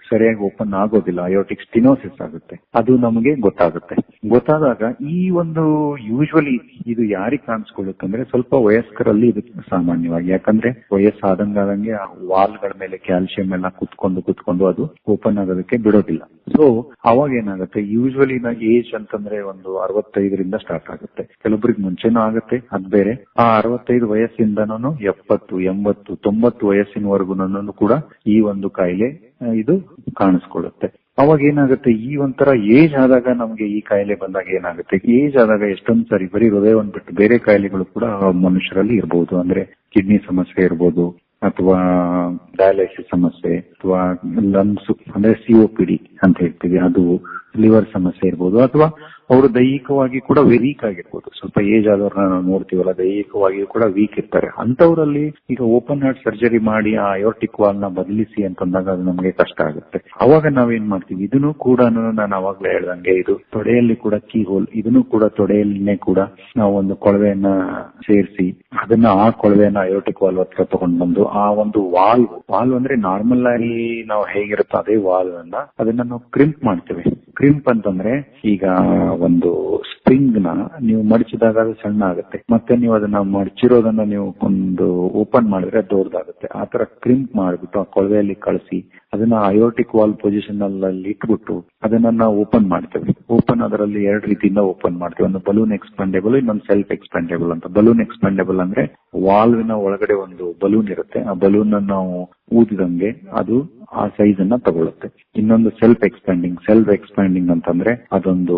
ಸರಿಯಾಗಿ ಓಪನ್ ಆಗೋದಿಲ್ಲ, ಅಯೋರ್ಟಿಕ್ ಸ್ಟಿನೋಸಿಸ್ ಆಗುತ್ತೆ. ಅದು ನಮಗೆ ಗೊತ್ತಾಗುತ್ತೆ. ಗೊತ್ತಾದಾಗ ಈ ಒಂದು ಯೂಶುವಲಿ ಇದು ಯಾರಿಗೆ ಕಾಣಿಸ್ಕೊಳ್ಳುತ್ತೆ ಅಂದ್ರೆ ಸ್ವಲ್ಪ ವಯಸ್ಕರಲ್ಲಿ ಇದು ಸಾಮಾನ್ಯವಾಗಿ. ಯಾಕಂದ್ರೆ ವಯಸ್ಸಾದಂಗೆ ಆ ವಾಲ್ಗಳ ಮೇಲೆ ಕ್ಯಾಲ್ಸಿಯಂ ಎಲ್ಲ ಕುತ್ಕೊಂಡು ಅದು ಓಪನ್ ಆಗೋದಕ್ಕೆ ಬಿಡೋದಿಲ್ಲ. ಸೊ ಅವಾಗ ಏನಾಗುತ್ತೆ, ಯೂಶುವಲಿ ಏಜ್ ಅಂತಂದ್ರೆ ಒಂದು 65ರಿಂದ ಸ್ಟಾರ್ಟ್ ಆಗುತ್ತೆ. ಕೆಲವೊಬ್ಬರಿಗೆ ಮುಂಚೆನೂ ಆಗುತ್ತೆ, ಅದ್ ಬೇರೆ. ಆ 65 ವಯಸ್ಸಿಂದನೂ 70, 80, 90 ವಯಸ್ಸಿನವರೆಗೂ ಕೂಡ ಈ ಒಂದು ಕಾಯಿಲೆ ಇದು ಕಾಣಿಸ್ಕೊಳ್ಳುತ್ತೆ. ಅವಾಗ ಏನಾಗುತ್ತೆ, ಈ ಒಂಥರ ಏಜ್ ಆದಾಗ ನಮ್ಗೆ ಈ ಕಾಯಿಲೆ ಬಂದಾಗ ಏನಾಗುತ್ತೆ, ಏಜ್ ಆದಾಗ ಎಷ್ಟೊಂದ್ ಸರಿ ಬರೀ ಹೃದಯವನ್ನು ಬಿಟ್ಟು ಬೇರೆ ಕಾಯಿಲೆಗಳು ಕೂಡ ಮನುಷ್ಯರಲ್ಲಿ ಇರಬಹುದು. ಅಂದ್ರೆ ಕಿಡ್ನಿ ಸಮಸ್ಯೆ ಇರ್ಬೋದು, ಅಥವಾ ಡಯಾಲಿಸಿಸ್ ಸಮಸ್ಯೆ, ಅಥವಾ ಲಂಗ್ಸ್ ಅಂದ್ರೆ COPD ಅಂತ ಹೇಳ್ತೀವಿ ಅದು, ಲಿವರ್ ಸಮಸ್ಯೆ ಇರ್ಬೋದು, ಅಥವಾ ಅವರು ದೈಹಿಕವಾಗಿ ಕೂಡ ವೀಕ್ ಆಗಿರ್ಬೋದು. ಸ್ವಲ್ಪ ಏಜ್ ಆದವ್ರನ್ನ ನಾವು ನೋಡ್ತೀವಲ್ಲ, ದೈಹಿಕವಾಗಿ ಕೂಡ ವೀಕ್ ಇರ್ತಾರೆ. ಅಂತವರಲ್ಲಿ ಈಗ ಓಪನ್ ಹಾರ್ಟ್ ಸರ್ಜರಿ ಮಾಡಿ ಆ ಅಯೋರ್ಟಿಕ್ ವಾಲ್ ನ ಬದಲಿಸಿ ಅಂತಂದಾಗ ಅದು ನಮಗೆ ಕಷ್ಟ ಆಗುತ್ತೆ. ಅವಾಗ ನಾವೇನ್ ಮಾಡ್ತೀವಿ, ಇದನ್ನು ಕೂಡ ನಾನು ಅವಾಗ್ಲೇ ಹೇಳ್ದಂಗೆ ಇದು ತೊಡೆಯಲ್ಲಿ ಕೂಡ ಕೀ ಹೋಲ್, ಇದನ್ನು ಕೂಡ ತೊಡೆಯಲ್ಲಿನೇ ಕೂಡ ನಾವು ಒಂದು ಕೊಳವೆಯನ್ನ ಸೇರಿಸಿ ಅದನ್ನ ಆ ಕೊಳವೆಯನ್ನ ಅಯೋರ್ಟಿಕ್ ವಾಲ್ವ್ ಹತ್ರ ತಗೊಂಡ್ ಬಂದು ಆ ಒಂದು ವಾಲ್ವ್ ಅಂದ್ರೆ ನಾರ್ಮಲ್ ಆಗಿ ನಾವು ಹೇಗಿರುತ್ತೋ ಅದೇ ವಾಲ್ವ್ ಅನ್ನ ಅದನ್ನ ನಾವು ಕ್ರಿಂಪ್ ಮಾಡ್ತೇವೆ. ಕ್ರಿಂಪ್ ಅಂತಂದ್ರೆ ಈಗ ಒಂದು ಸ್ಪ್ರಿಂಗ್ ನ ನೀವು ಮಡಚಿದಾಗ ಅದು ಸಣ್ಣ ಆಗುತ್ತೆ, ಮತ್ತೆ ನೀವು ಅದನ್ನ ಮಡಚಿರೋದನ್ನ ನೀವು ಒಂದು ಓಪನ್ ಮಾಡಿದ್ರೆ ದೊಡ್ಡದಾಗುತ್ತೆ. ಆತರ ಕ್ರಿಂಪ್ ಮಾಡ್ಬಿಟ್ಟು ಆ ಕೊಳವೆಯಲ್ಲಿ ಕಳಿಸಿ ಅದನ್ನ ಅಯೋರ್ಟಿಕ್ ವಾಲ್ವ್ ಪೊಸಿಷನ್ ಅಲ್ಲಿ ಇಟ್ಬಿಟ್ಟು ಅದನ್ನ ನಾವು ಓಪನ್ ಮಾಡ್ತೇವೆ. ಓಪನ್ ಅದರಲ್ಲಿ 2 ರೀತಿಯಿಂದ ಓಪನ್ ಮಾಡ್ತೇವೆ. ಒಂದು ಬಲೂನ್ ಎಕ್ಸ್ಪಾಂಡೇಬಲ್, ಇನ್ನೊಂದು ಸೆಲ್ಫ್ ಎಕ್ಸ್ಪಾಂಡೇಬಲ್ ಅಂತ. ಬಲೂನ್ ಎಕ್ಸ್ಪಾಂಡೇಬಲ್ ಅಂದ್ರೆ ವಾಲ್ವಿನ ಒಳಗಡೆ ಒಂದು ಬಲೂನ್ ಇರುತ್ತೆ, ಆ ಬಲೂನ್ ನಾವು ಊದಿದಂಗೆ ಅದು ಆ ಸೈಜ್ ಅನ್ನ ತಗೊಳುತ್ತೆ. ಇನ್ನೊಂದು ಸೆಲ್ಫ್ ಎಕ್ಸ್ಪ್ಯಾಂಡಿಂಗ್ ಅಂತಂದ್ರೆ ಅದೊಂದು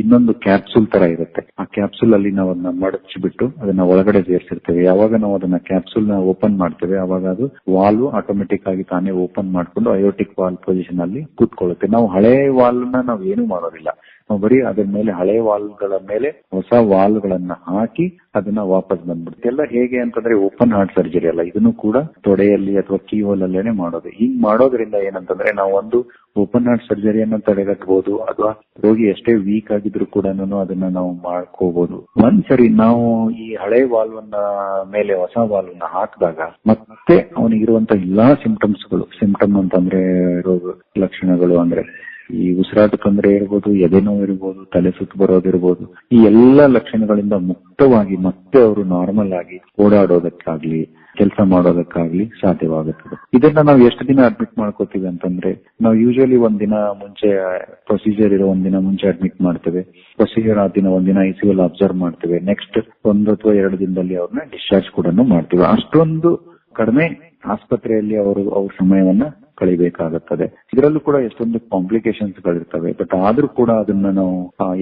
ಇನ್ನೊಂದು ಕ್ಯಾಪ್ಸೂಲ್ ತರ ಇರುತ್ತೆ. ಆ ಕ್ಯಾಪ್ಸೂಲ್ ಅಲ್ಲಿ ನಾವು ಅದನ್ನ ಮಡಚಿಬಿಟ್ಟು ಅದನ್ನ ಒಳಗಡೆ ಸೇರಿಸಿರ್ತೇವೆ. ಯಾವಾಗ ನಾವು ಅದನ್ನ ಕ್ಯಾಪ್ಸೂಲ್ ನ ಓಪನ್ ಮಾಡ್ತೇವೆ ಅವಾಗ ಅದು ವಾಲ್ವ್ ಆಟೋಮೆಟಿಕ್ ಆಗಿ ತಾನೇ ಓಪನ್ ಮಾಡ್ಕೊಂಡು ಅಯೋರ್ಟಿಕ್ ವಾಲ್ವ್ ಪೊಸಿಷನ್ ಅಲ್ಲಿ ಕೂತ್ಕೊಳ್ಳುತ್ತೆ. ನಾವು ಹಳೆ ವಾಲ್ವ್ ನ ನಾವು ಏನು ಮಾಡೋದಿಲ್ಲ, ನಾವು ಬರೀ ಅದ್ರ ಮೇಲೆ ಹಳೆ ವಾಲ್ವ್ಗಳ ಮೇಲೆ ಹೊಸ ವಾಲ್ವ್ಗಳನ್ನ ಹಾಕಿ ಅದನ್ನ ವಾಪಸ್ ಬಂದ್ಬಿಡುತ್ತೆ. ಎಲ್ಲ ಹೇಗೆ ಅಂತಂದ್ರೆ ಓಪನ್ ಹಾರ್ಟ್ ಸರ್ಜರಿ ಅಲ್ಲ, ಇದನ್ನು ಕೂಡ ತೊಡೆಯಲ್ಲಿ ಅಥವಾ ಕೀ ಹೋಲ್ ಅಲ್ಲೇನೆ ಮಾಡೋದು. ಹಿಂಗ್ ಮಾಡೋದ್ರಿಂದ ಏನಂತಂದ್ರೆ ನಾವು ಒಂದು ಓಪನ್ ಹಾರ್ಟ್ ಸರ್ಜರಿಯನ್ನ ತಡೆಗಟ್ಟಬಹುದು, ಅಥವಾ ರೋಗಿ ಎಷ್ಟೇ ವೀಕ್ ಆಗಿದ್ರು ಕೂಡ ಅದನ್ನ ನಾವು ಮಾಡ್ಕೋಬಹುದು. ಒಂದ್ಸರಿ ನಾವು ಈ ಹಳೆ ವಾಲ್ವ್ ಅನ್ನ ಮೇಲೆ ಹೊಸ ವಾಲ್ವ್ ನ ಹಾಕಿದಾಗ ಮತ್ತೆ ಅವನಿಗಿರುವಂತ ಎಲ್ಲಾ ಸಿಂಪ್ಟಮ್ ಅಂತಂದ್ರೆ ರೋಗ ಲಕ್ಷಣಗಳು ಅಂದ್ರೆ ಈ ಉಸಿರಾಟ ತೊಂದರೆ ಇರ್ಬೋದು, ಎದೆನೋವು ಇರ್ಬೋದು, ತಲೆ ಸುತ್ತು ಬರೋದಿರ್ಬೋದು, ಈ ಎಲ್ಲಾ ಲಕ್ಷಣಗಳಿಂದ ಮುಕ್ತವಾಗಿ ಮತ್ತೆ ಅವರು ನಾರ್ಮಲ್ ಆಗಿ ಓಡಾಡೋದಕ್ಕಾಗ್ಲಿ ಕೆಲಸ ಮಾಡೋದಕ್ಕಾಗ್ಲಿ ಸಾಧ್ಯವಾಗುತ್ತದೆ. ಇದನ್ನ ನಾವು ಎಷ್ಟು ದಿನ ಅಡ್ಮಿಟ್ ಮಾಡ್ಕೋತೀವಿ ಅಂತಂದ್ರೆ, ನಾವು ಯೂಶಲಿ ಒಂದಿನ ಮುಂಚೆ ಪ್ರೊಸೀಜರ್ ಇರೋ ಒಂದಿನ ಮುಂಚೆ ಅಡ್ಮಿಟ್ ಮಾಡ್ತೇವೆ. ಪ್ರೊಸೀಜರ್ ಆದ ದಿನ ಒಂದಿನ ICU ಅಬ್ಸರ್ವ್ ಮಾಡ್ತೇವೆ. ನೆಕ್ಸ್ಟ್ 1 ಅಥವಾ 2 ದಿನದಲ್ಲಿ ಅವ್ರನ್ನ ಡಿಸ್ಚಾರ್ಜ್ ಕೂಡ ಮಾಡ್ತೀವಿ. ಅಷ್ಟೊಂದು ಕಡಿಮೆ ಆಸ್ಪತ್ರೆಯಲ್ಲಿ ಅವ್ರ ಸಮಯವನ್ನ ಕಳಿಬೇಕಾಗುತ್ತದೆ. ಇದರಲ್ಲೂ ಕೂಡ ಎಷ್ಟೊಂದು ಕಾಂಪ್ಲಿಕೇಶನ್ಸ್ ಗಳಿರ್ತವೆ. ಬಟ್ ಆದ್ರೂ ಕೂಡ ಅದನ್ನ ನಾವು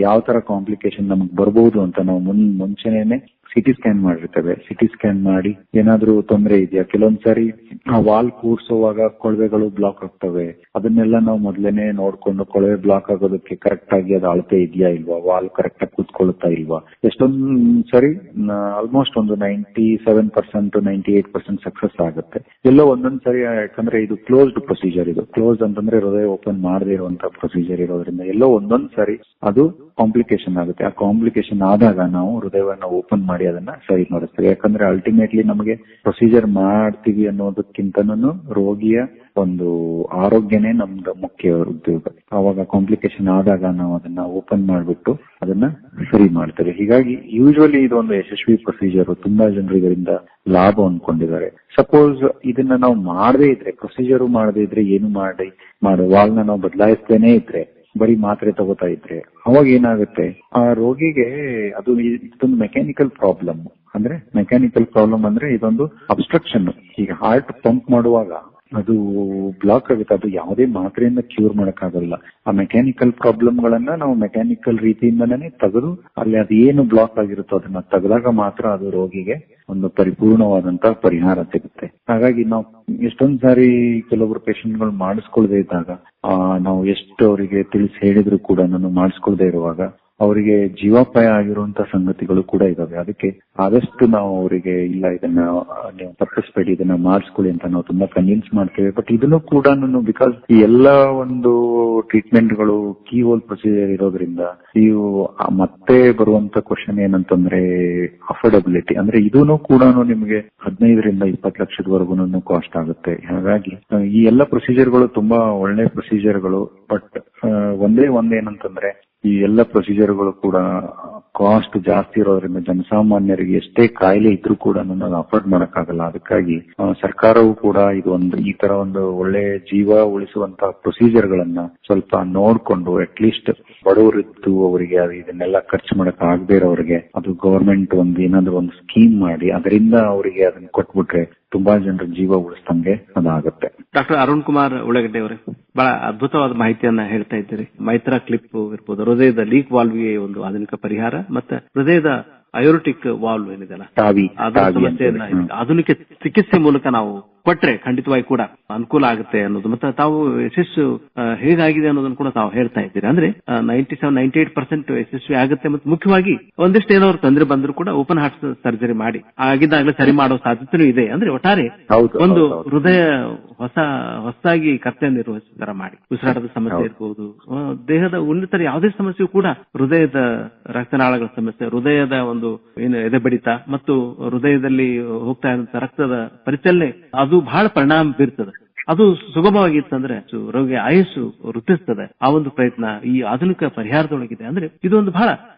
ಯಾವ ತರ ಕಾಂಪ್ಲಿಕೇಶನ್ ನಮಗ್ ಬರ್ಬಹುದು ಅಂತ ನಾವು ಮುಂಚೆನೆ ಸಿಟಿ ಸ್ಕ್ಯಾನ್ ಮಾಡಿರ್ತೇವೆ. ಸಿಟಿ ಸ್ಕ್ಯಾನ್ ಮಾಡಿ ಏನಾದ್ರೂ ತೊಂದರೆ ಇದೆಯಾ, ಕೆಲವೊಂದ್ಸರಿ ಆ ವಾಲ್ ಕೂರ್ಸೋವಾಗ ಕೊಳವೆಗಳು ಬ್ಲಾಕ್ ಆಗ್ತವೆ. ಅದನ್ನೆಲ್ಲ ನಾವು ಮೊದ್ಲೇನೆ ನೋಡ್ಕೊಂಡು ಕೊಳವೆ ಬ್ಲಾಕ್ ಆಗೋದಕ್ಕೆ ಕರೆಕ್ಟ್ ಆಗಿ ಅದು ಅಳತೆ ಇದೆಯಾ ಇಲ್ವಾ, ವಾಲ್ ಕರೆಕ್ಟ್ ಆಗಿ ಕೂತ್ಕೊಳ್ತಾ ಇಲ್ವಾ. ಎಷ್ಟೊಂದ್ ಸರಿ ಆಲ್ಮೋಸ್ಟ್ ಒಂದು 97% 98% ಸಕ್ಸಸ್ ಆಗುತ್ತೆ. ಎಲ್ಲೋ ಒಂದೊಂದ್ ಸರಿ, ಯಾಕಂದ್ರೆ ಇದು ಕ್ಲೋಸ್ಡ್ ಪ್ರೊಸೀಜರ್, ಇದು ಕ್ಲೋಸ್ ಅಂತಂದ್ರೆ ಹೃದಯ ಓಪನ್ ಮಾಡದೇ ಇರುವಂತಹ ಪ್ರೊಸೀಜರ್ ಇರೋದ್ರಿಂದ ಎಲ್ಲೋ ಒಂದೊಂದ್ ಸರಿ ಅದು ಕಾಂಪ್ಲಿಕೇಶನ್ ಆಗುತ್ತೆ. ಆ ಕಾಂಪ್ಲಿಕೇಶನ್ ಆದಾಗ ನಾವು ಹೃದಯವನ್ನ ಓಪನ್ ಮಾಡಿ ಅದನ್ನ ಸರಿ ಮಾಡಿಸ್ತೇವೆ. ಯಾಕಂದ್ರೆ ಅಲ್ಟಿಮೇಟ್ಲಿ ನಮಗೆ ಪ್ರೊಸೀಜರ್ ಮಾಡ್ತೀವಿ ಅನ್ನೋದಕ್ಕಿಂತನೂ ರೋಗಿಯ ಒಂದು ಆರೋಗ್ಯನೇ ನಮ್ದು ಮುಖ್ಯ ಉದ್ಯೋಗ. ಅವಾಗ ಕಾಂಪ್ಲಿಕೇಶನ್ ಆದಾಗ ನಾವು ಅದನ್ನ ಓಪನ್ ಮಾಡ್ಬಿಟ್ಟು ಅದನ್ನ ಸರಿ ಮಾಡ್ತೇವೆ. ಹೀಗಾಗಿ ಯೂಶುವಲಿ ಇದೊಂದು ಯಶಸ್ವಿ ಪ್ರೊಸೀಜರ್. ತುಂಬಾ ಜನರು ಇದರಿಂದ ಲಾಭ ಅಂದ್ಕೊಂಡಿದ್ದಾರೆ. ಸಪೋಸ್ ಇದನ್ನ ನಾವು ಮಾಡದೇ ಇದ್ರೆ, ಪ್ರೊಸೀಜರ್ ಮಾಡದೇ ಇದ್ರೆ, ಏನು ಮಾಡೋ ವಾಲ್ನ ನಾವು ಬದಲಾಯಿಸ್ತೇನೆ ಇದ್ರೆ, ಬರೀ ಮಾತ್ರೆ ತಗೋತಾ ಇದ್ರೆ, ಅವಾಗ ಏನಾಗುತ್ತೆ, ಆ ರೋಗಿಗೆ ಅದು ಇದೊಂದು ಮೆಕ್ಯಾನಿಕಲ್ ಪ್ರಾಬ್ಲಮ್. ಅಂದ್ರೆ ಮೆಕ್ಯಾನಿಕಲ್ ಪ್ರಾಬ್ಲಮ್ ಅಂದ್ರೆ ಇದೊಂದು ಅಬ್ಸ್ಟ್ರಕ್ಷನ್. ಈಗ ಹಾರ್ಟ್ ಪಂಪ್ ಮಾಡುವಾಗ ಅದು ಬ್ಲಾಕ್ ಆಗುತ್ತೆ. ಅದು ಯಾವುದೇ ಮಾತ್ರೆಯಿಂದ ಕ್ಯೂರ್ ಮಾಡಕ್ಕಾಗಲ್ಲ. ಆ ಮೆಕ್ಯಾನಿಕಲ್ ಪ್ರಾಬ್ಲಮ್ ಗಳನ್ನ ನಾವು ಮೆಕ್ಯಾನಿಕಲ್ ರೀತಿಯಿಂದನೇ ತೆಗೆದು ಅಲ್ಲಿ ಅದು ಏನು ಬ್ಲಾಕ್ ಆಗಿರುತ್ತೋ ಅದನ್ನ ತೆಗೆದಾಗ ಮಾತ್ರ ಅದು ರೋಗಿಗೆ ಒಂದು ಪರಿಪೂರ್ಣವಾದಂತಹ ಪರಿಹಾರ ಸಿಗುತ್ತೆ. ಹಾಗಾಗಿ ನಾವು ಎಷ್ಟೊಂದ್ ಸಾರಿ ಕೆಲವೊಬ್ರು ಪೇಷಂಟ್ಗಳು ಮಾಡಿಸ್ಕೊಳ್ದೇ ಇದ್ದಾಗ ನಾವು ಎಷ್ಟು ಅವರಿಗೆ ತಿಳಿಸಿ ಹೇಳಿದ್ರು ಕೂಡ ನಾನು ಮಾಡಿಸ್ಕೊಳ್ದೇ ಇರುವಾಗ ಅವರಿಗೆ ಜೀವಾಪಾಯ ಆಗಿರುವಂತಹ ಸಂಗತಿಗಳು ಕೂಡ ಇದಾವೆ. ಅದಕ್ಕೆ ಆದಷ್ಟು ನಾವು ಅವರಿಗೆ ಇಲ್ಲ ಇದನ್ನ ನೀವು ತಪ್ಪಿಸ್ಬೇಡಿ, ಇದನ್ನ ಮಾಡಿಸ್ಕೊಳ್ಳಿ ಅಂತ ನಾವು ತುಂಬಾ ಕನ್ವಿನ್ಸ್ ಮಾಡ್ತೇವೆ. ಬಟ್ ಇದನ್ನು ಕೂಡ ಬಿಕಾಸ್ ಈ ಎಲ್ಲಾ ಒಂದು ಟ್ರೀಟ್ಮೆಂಟ್ಗಳು ಕೀ ಹೋಲ್ ಪ್ರೊಸೀಜರ್ ಇರೋದ್ರಿಂದ ಇವು ಮತ್ತೆ ಬರುವಂತ ಕ್ವಶನ್ ಏನಂತಂದ್ರೆ ಅಫೋರ್ಡಬಿಲಿಟಿ. ಅಂದ್ರೆ ಇದೂ ಕೂಡ ನಿಮಗೆ 15ರಿಂದ 20 ಲಕ್ಷದವರೆಗೂ ಕಾಸ್ಟ್ ಆಗುತ್ತೆ. ಹಾಗಾಗಿ ಈ ಎಲ್ಲ ಪ್ರೊಸೀಜರ್ಗಳು ತುಂಬಾ ಒಳ್ಳೆ ಪ್ರೊಸೀಜರ್ಗಳು. ಬಟ್ ಒಂದೇನಂತಂದ್ರೆ ಈ ಎಲ್ಲ ಪ್ರೊಸೀಜರ್ಗಳು ಕೂಡ ಕಾಸ್ಟ್ ಜಾಸ್ತಿ ಇರೋದ್ರಿಂದ ಜನಸಾಮಾನ್ಯರಿಗೆ ಎಷ್ಟೇ ಕಾಯಿಲೆ ಇದ್ರೂ ಕೂಡ ಅಫೋರ್ಡ್ ಮಾಡಕ್ಕಾಗಲ್ಲ. ಅದಕ್ಕಾಗಿ ಸರ್ಕಾರವು ಕೂಡ ಈ ತರ ಒಂದು ಒಳ್ಳೆ ಜೀವ ಉಳಿಸುವಂತಹ ಪ್ರೊಸೀಜರ್ ಗಳನ್ನ ಸ್ವಲ್ಪ ನೋಡ್ಕೊಂಡು ಅಟ್ಲೀಸ್ಟ್ ಬಡವರಿದ್ದು ಅವರಿಗೆ ಇದನ್ನೆಲ್ಲ ಖರ್ಚು ಮಾಡಕ್ ಆಗದೇ ಇರೋರಿಗೆ ಅದು ಗವರ್ಮೆಂಟ್ ಏನಾದ್ರೂ ಒಂದು ಸ್ಕೀಮ್ ಮಾಡಿ ಅದರಿಂದ ಅವರಿಗೆ ಅದನ್ನ ಕೊಟ್ಬಿಟ್ರೆ ತುಂಬಾ ಜನರ ಜೀವ ಉಳಿಸ್ತಂಗೆ ಅದಾಗುತ್ತೆ. ಡಾಕ್ಟರ್ ಅರುಣ್ ಕುಮಾರ್ ಉಳ್ಳಾಗಡ್ಡಿ ಅವರೇ, ಬಹಳ ಅದ್ಭುತವಾದ ಮಾಹಿತಿಯನ್ನ ಹೇಳ್ತಾ ಇದ್ದೀರಿ. ಮೈತ್ರಾ ಕ್ಲಿಪ್ ಇರ್ಬೋದು, ಹೃದಯದ ಲೀಕ್ ವಾಲ್ವ್ಗೆ ಒಂದು ಆಧುನಿಕ ಪರಿಹಾರ, ಮತ್ತೆ ಹೃದಯದ ಅಯೋರಿಟಿಕ್ ವಾಲ್ವ್ ಏನಿದೆಲ್ಲ ಅದರ ಸಮಸ್ಯೆಯನ್ನ ಆಧುನಿಕ ಚಿಕಿತ್ಸೆ ಮೂಲಕ ನಾವು ಕೊಟ್ರೆ ಖಂಡಿತವಾಗಿ ಕೂಡ ಅನುಕೂಲ ಆಗುತ್ತೆ ಅನ್ನೋದು, ಮತ್ತೆ ತಾವು ಯಶಸ್ಸು ಹೇಗಾಗಿದೆ ಅನ್ನೋದನ್ನು ಕೂಡ ತಾವು ಹೇಳ್ತಾ ಇದ್ದೀರಿ. ಅಂದ್ರೆ 97-98% ಯಶಸ್ವಿ ಆಗುತ್ತೆ. ಮತ್ತು ಮುಖ್ಯವಾಗಿ ಒಂದಿಷ್ಟು ಏನಾದ್ರು ತೊಂದರೆ ಬಂದ್ರು ಕೂಡ ಓಪನ್ ಹಾರ್ಟ್ ಸರ್ಜರಿ ಮಾಡಿ ಆಗಿದ್ದಾಗಲೇ ಸರಿ ಮಾಡೋ ಸಾಧ್ಯತೆನೂ ಇದೆ. ಅಂದ್ರೆ ಒಟ್ಟಾರೆ ಒಂದು ಹೃದಯ ಹೊಸದಾಗಿ ಕರ್ತವ್ಯ ನಿರ್ವಹಿಸಿದ ಮಾಡಿ, ಉಸಿರಾಟದ ಸಮಸ್ಯೆ ಇರಬಹುದು, ದೇಹದ ಉನ್ನತರ ಯಾವುದೇ ಸಮಸ್ಯೆಯೂ ಕೂಡ, ಹೃದಯದ ರಕ್ತನಾಳಗಳ ಸಮಸ್ಯೆ, ಹೃದಯದ ಒಂದು ಏನು ಎದೆ ಬಡಿತ ಮತ್ತು ಹೃದಯದಲ್ಲಿ ಹೋಗ್ತಾ ಇರುವಂತಹ ರಕ್ತದ ಪರಿಚಲನೆ ಅದು ಬಹಳ ಪರಿಣಾಮ ಬೀರ್ತದೆ. ಅದು ಸುಗಮವಾಗಿತ್ತಂದ್ರೆ ರೋಗಿ ಆಯುಸ್ಸು ವೃದ್ಧಿಸ್ತದೆ. ಆ ಒಂದು ಪ್ರಯತ್ನ ಈ ಆಧುನಿಕ ಪರಿಹಾರದೊಳಗಿದೆ. ಅಂದ್ರೆ ಇದೊಂದು ಬಹಳ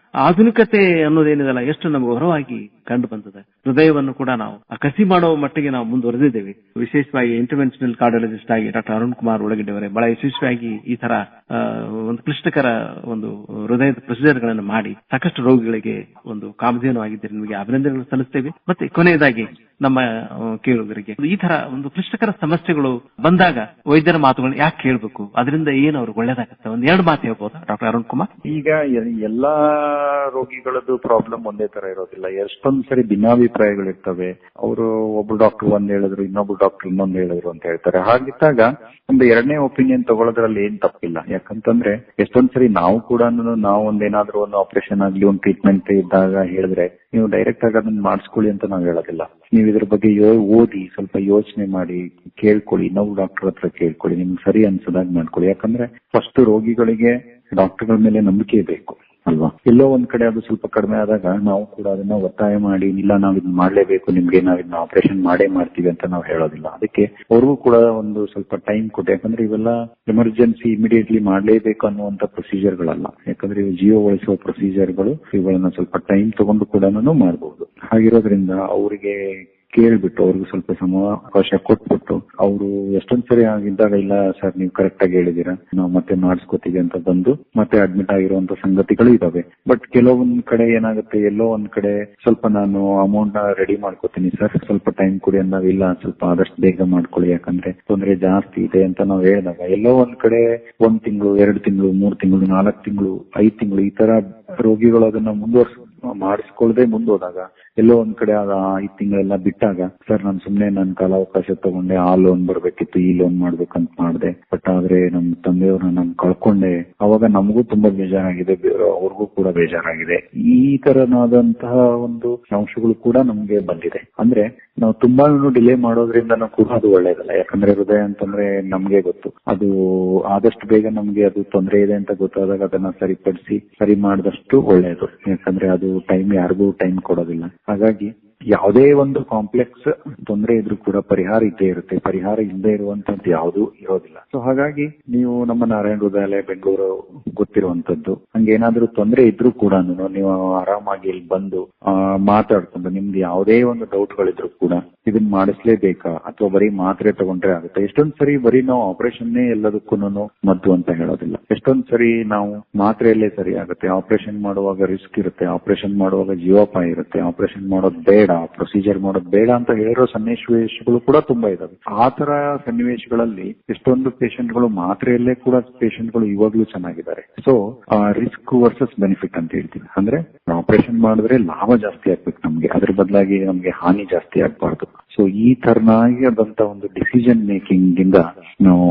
ಆಧುನಿಕತೆ ಅನ್ನೋದೇನಿದೆಲ್ಲ ಎಷ್ಟು ನಮಗೆ ಹೊರವಾಗಿ ಕಂಡು ಬಂದಿದೆ. ಹೃದಯವನ್ನು ಕೂಡ ನಾವು ಕಸಿ ಮಾಡೋ ಮಟ್ಟಿಗೆ ನಾವು ಮುಂದುವರೆದಿದ್ದೇವೆ. ವಿಶೇಷವಾಗಿ ಇಂಟರ್ವೆನ್ಷನಲ್ ಕಾರ್ಡಿಯಾಲಜಿಸ್ಟ್ ಆಗಿ ಡಾಕ್ಟರ್ ಅರುಣ್ ಕುಮಾರ್ ಉಳ್ಳಾಗಡ್ಡಿ ಅವರೇ ಬಹಳ ಯಶಸ್ವಿಯಾಗಿ ಈ ತರ ಒಂದು ಕ್ಲಿಷ್ಟಕರ ಒಂದು ಹೃದಯದ ಪ್ರೊಸೀಜರ್ ಗಳನ್ನು ಮಾಡಿ ಸಾಕಷ್ಟು ರೋಗಿಗಳಿಗೆ ಒಂದು ಕಾಮಧೇನು ಆಗಿದ್ದೀರಿ. ನಿಮಗೆ ಅಭಿನಂದನೆಗಳು ಸಲ್ಲಿಸ್ತೇವೆ. ಮತ್ತೆ ಕೊನೆಯದಾಗಿ ನಮ್ಮ ಕೇಳುಗರಿಗೆ ಈ ತರ ಒಂದು ಕ್ಲಿಷ್ಟಕರ ಸಮಸ್ಯೆಗಳು ಬಂದಾಗ ವೈದ್ಯರ ಮಾತುಗಳನ್ನ ಯಾಕೆ ಕೇಳಬೇಕು, ಅದರಿಂದ ಏನು ಅವ್ರಿಗೆ ಒಳ್ಳೇದಾಗುತ್ತೆ, ಒಂದ್ 2 ಮಾತು ಹೇಳ್ಬೋದಾ ಡಾಕ್ಟರ್ ಅರುಣ್ ಕುಮಾರ್? ಈಗ ಎಲ್ಲಾ ರೋಗಿಗಳದ್ದು ಪ್ರಾಬ್ಲಮ್ ಒಂದೇ ತರ ಇರೋದಿಲ್ಲ. ಎಷ್ಟೊಂದ್ ಸರಿ ಭಿನ್ನಾಭಿಪ್ರಾಯಗಳಿರ್ತವೆ. ಅವರು ಒಬ್ರು ಡಾಕ್ಟರ್ ಒಂದ್ ಹೇಳಿದ್ರು, ಇನ್ನೊಬ್ರು ಡಾಕ್ಟರ್ ಇನ್ನೊಂದ್ ಹೇಳಿದ್ರು ಅಂತ ಹೇಳ್ತಾರೆ. ಹಾಗಿದ್ದಾಗ ಒಂದು 2ನೇ ಒಪಿನಿಯನ್ ತಗೊಳ್ಳೋದ್ರಲ್ಲಿ ಏನ್ ತಪ್ಪಿಲ್ಲ. ಯಾಕಂತಂದ್ರೆ ಎಷ್ಟೊಂದ್ ಸರಿ ನಾವು ಕೂಡ ನಾವು ಒಂದೇನಾದ್ರೂ ಒಂದು ಆಪರೇಷನ್ ಆಗ್ಲಿ ಒಂದು ಟ್ರೀಟ್ಮೆಂಟ್ ಇದ್ದಾಗ ಹೇಳಿದ್ರೆ ನೀವು ಡೈರೆಕ್ಟ್ ಆಗಿ ಅದನ್ನ ಮಾಡಿಸ್ಕೊಳ್ಳಿ ಅಂತ ನಾವು ಹೇಳೋದಿಲ್ಲ. ನೀವು ಇದ್ರ ಬಗ್ಗೆ ಓದಿ ಸ್ವಲ್ಪ ಯೋಚನೆ ಮಾಡಿ ಕೇಳ್ಕೊಳ್ಳಿ, ಇನ್ನೊಬ್ರು ಡಾಕ್ಟರ್ ಹತ್ರ ಕೇಳ್ಕೊಳ್ಳಿ, ನಿಮ್ಗೆ ಸರಿ ಅನ್ಸದಾಗ ಮಾಡ್ಕೊಳ್ಳಿ. ಯಾಕಂದ್ರೆ ಫಸ್ಟ್ ರೋಗಿಗಳಿಗೆ ಡಾಕ್ಟರ್ಗಳ ಮೇಲೆ ನಂಬಿಕೆ ಬೇಕು. ಅಲ್ವಾ. ಎಲ್ಲೋ ಒಂದ್ ಕಡೆ ಅದು ಸ್ವಲ್ಪ ಕಡಿಮೆ ಆದಾಗ ನಾವು ಕೂಡ ಅದನ್ನ ಒತ್ತಾಯ ಮಾಡಿ ಇಲ್ಲ ನಾವ್ ಇದನ್ನ ಮಾಡ್ಲೇಬೇಕು, ನಿಮ್ಗೆ ನಾವ್ ಇದನ್ನ ಆಪರೇಷನ್ ಮಾಡೇ ಮಾಡ್ತೀವಿ ಅಂತ ನಾವು ಹೇಳೋದಿಲ್ಲ. ಅದಕ್ಕೆ ಅವ್ರಿಗೂ ಕೂಡ ಒಂದು ಸ್ವಲ್ಪ ಟೈಮ್ ಕೊಟ್ಟು, ಯಾಕಂದ್ರೆ ಇವೆಲ್ಲ ಎಮರ್ಜೆನ್ಸಿ ಇಮಿಡಿಯೇಟ್ಲಿ ಮಾಡ್ಲೇಬೇಕು ಅನ್ನುವಂತ ಪ್ರೊಸೀಜರ್ಗಳಲ್ಲ. ಯಾಕಂದ್ರೆ ಇವು ಜೀವ ಉಳಿಸುವ ಪ್ರೊಸೀಜರ್ಗಳು. ಇವುಗಳನ್ನ ಸ್ವಲ್ಪ ಟೈಮ್ ತಗೊಂಡು ಕೂಡ ಮಾಡಬಹುದು. ಹಾಗಿರೋದ್ರಿಂದ ಅವರಿಗೆ ಕೇಳ್ಬಿಟ್ಟು ಅವ್ರಿಗೆ ಸ್ವಲ್ಪ ಸಮಯಾವಕಾಶ ಕೊಟ್ಬಿಟ್ಟು, ಅವರು ಎಷ್ಟೊಂದ್ ಸರಿ ಆಗಿದ್ದಾಗ ಇಲ್ಲ ಸರ್ ನೀವು ಕರೆಕ್ಟ್ ಆಗಿ ಹೇಳಿದೀರಾ, ನಾವು ಮತ್ತೆ ಮಾಡಿಸ್ಕೋತೀವಿ ಅಂತ ಬಂದು ಮತ್ತೆ ಅಡ್ಮಿಟ್ ಆಗಿರುವಂತ ಸಂಗತಿಗಳು ಇದಾವೆ. ಬಟ್ ಕೆಲವೊಂದ್ ಕಡೆ ಏನಾಗುತ್ತೆ, ಎಲ್ಲೋ ಒಂದ್ ಕಡೆ ಸ್ವಲ್ಪ ನಾನು ಅಮೌಂಟ್ ನ ರೆಡಿ ಮಾಡ್ಕೋತೀನಿ ಸರ್, ಸ್ವಲ್ಪ ಟೈಮ್ ಕೊಡಿ ಅಂದಾಗ ಇಲ್ಲ ಸ್ವಲ್ಪ ಆದಷ್ಟು ಬೇಗ ಮಾಡ್ಕೊಳ್ಳಿ ಯಾಕಂದ್ರೆ ತೊಂದರೆ ಜಾಸ್ತಿ ಇದೆ ಅಂತ ನಾವು ಹೇಳಿದಾಗ, ಎಲ್ಲೋ ಒಂದ್ ಕಡೆ 1 ತಿಂಗಳು 2 ತಿಂಗಳು 3 ತಿಂಗಳು 4 ತಿಂಗಳು 5 ತಿಂಗಳು ಈ ತರ ರೋಗಿಗಳು ಅದನ್ನ ಮಾಡಿಸ್ಕೊಳ್ಳದೆ ಮುಂದೋದಾಗ, ಎಲ್ಲೋ ಒಂದ್ ಕಡೆ 5 ತಿಂಗಳೆಲ್ಲ ಬಿಟ್ಟಾಗ ಸರ್ ನಾನು ಸುಮ್ನೆ ನನ್ನ ಕಾಲಾವಕಾಶ ತಗೊಂಡೆ, ಆ ಲೋನ್ ಬರ್ಬೇಕಿತ್ತು ಈ ಲೋನ್ ಮಾಡ್ಬೇಕಂತ ಮಾಡಿದೆ, ಬಟ್ ಆದ್ರೆ ನಮ್ ತಂದೆಯವ್ರನ್ನ ನಾನು ಕಳ್ಕೊಂಡೆ. ಅವಾಗ ನಮಗೂ ತುಂಬಾ ಬೇಜಾರಾಗಿದೆ, ಅವ್ರಿಗೂ ಕೂಡ ಬೇಜಾರಾಗಿದೆ. ಈ ತರನಾದಂತಹ ಒಂದು ಅಂಶಗಳು ಕೂಡ ನಮ್ಗೆ ಬಂದಿದೆ. ಅಂದ್ರೆ ನಾವು ತುಂಬಾ ಡಿಲೇ ಮಾಡೋದ್ರಿಂದ ಕೂಡ ಅದು ಒಳ್ಳೇದಲ್ಲ. ಯಾಕಂದ್ರೆ ಹೃದಯ ಅಂತಂದ್ರೆ ನಮ್ಗೆ ಗೊತ್ತು, ಅದು ಆದಷ್ಟು ಬೇಗ ನಮ್ಗೆ ಅದು ತೊಂದರೆ ಇದೆ ಅಂತ ಗೊತ್ತಾದಾಗ ಅದನ್ನ ಸರಿ ಮಾಡಿದಷ್ಟು ಒಳ್ಳೇದು. ಯಾಕಂದ್ರೆ ಅದು ಯಾರಿಗೂ ಟೈಮ್ ಕೊಡೋದಿಲ್ಲ. ಹಾಗಾಗಿ ಯಾವುದೇ ಒಂದು ಕಾಂಪ್ಲೆಕ್ಸ್ ತೊಂದರೆ ಇದ್ರೂ ಕೂಡ ಪರಿಹಾರ ಇದ್ದೇ ಇರುತ್ತೆ. ಪರಿಹಾರ ಇಲ್ಲದೆ ಇರುವಂತದ್ದು ಯಾವುದೂ ಇರೋದಿಲ್ಲ. ಸೊ ಹಾಗಾಗಿ ನೀವು ನಮ್ಮ ನಾರಾಯಣ ಹೃದಯಾಲಯ ಬೆಂಗಳೂರು ಗೊತ್ತಿರುವಂತದ್ದು, ಹಂಗೇನಾದ್ರೂ ತೊಂದರೆ ಇದ್ರೂ ಕೂಡ ನೀವು ಆರಾಮಾಗಿ ಇಲ್ಲಿ ಬಂದು ಮಾತಾಡ್ಕೊಂಡು ನಿಮ್ದು ಯಾವುದೇ ಒಂದು ಡೌಟ್ಗಳಿದ್ರು ಕೂಡ ಇದನ್ನ ಮಾಡಿಸ್ಲೇಬೇಕಾ ಅಥವಾ ಬರೀ ಮಾತ್ರೆ ತಗೊಂಡ್ರೆ ಆಗುತ್ತೆ. ಎಷ್ಟೊಂದ್ ಸರಿ ಬರೀ ನಾವು ಆಪರೇಷನ್ನೇ ಎಲ್ಲದಕ್ಕೂ ಮದ್ದು ಅಂತ ಹೇಳೋದಿಲ್ಲ. ಎಷ್ಟೊಂದ್ ಸರಿ ನಾವು ಮಾತ್ರೆಯಲ್ಲೇ ಸರಿ ಆಗುತ್ತೆ. ಆಪರೇಷನ್ ಮಾಡುವಾಗ ರಿಸ್ಕ್ ಇರುತ್ತೆ, ಆಪರೇಷನ್ ಮಾಡುವಾಗ ಜೀವಾಪಾಯ ಇರುತ್ತೆ, ಆಪರೇಷನ್ ಮಾಡೋದು ಬೇಡ, ಪ್ರೊಸೀಜರ್ ಮಾಡೋದು ಬೇಡ ಅಂತ ಹೇಳಿರೋ ಸನ್ನಿವೇಶಗಳು ಕೂಡ ತುಂಬಾ ಇದಾವೆ. ಆ ತರ ಸನ್ನಿವೇಶಗಳಲ್ಲಿ ಎಷ್ಟೊಂದು ಪೇಷಂಟ್ಗಳು ಮಾತ್ರೆಯಲ್ಲೇ ಕೂಡ ಪೇಷಂಟ್ಗಳು ಇವಾಗ್ಲೂ ಚೆನ್ನಾಗಿದ್ದಾರೆ. ಸೊ ರಿಸ್ಕ್ ವರ್ಸಸ್ ಬೆನಿಫಿಟ್ ಅಂತ ಹೇಳ್ತೀನಿ. ಅಂದ್ರೆ ಆಪರೇಷನ್ ಮಾಡಿದ್ರೆ ಲಾಭ ಜಾಸ್ತಿ ಆಗ್ಬೇಕು ನಮ್ಗೆ, ಅದ್ರ ಬದಲಾಗಿ ನಮ್ಗೆ ಹಾನಿ ಜಾಸ್ತಿ ಆಗ್ಬಾರ್ದು. ಸೊ ಈ ತರನಾಗಿ ಆದಂತ ಒಂದು ಡಿಸಿಷನ್ ಮೇಕಿಂಗ್ ಇಂದ ನಾವು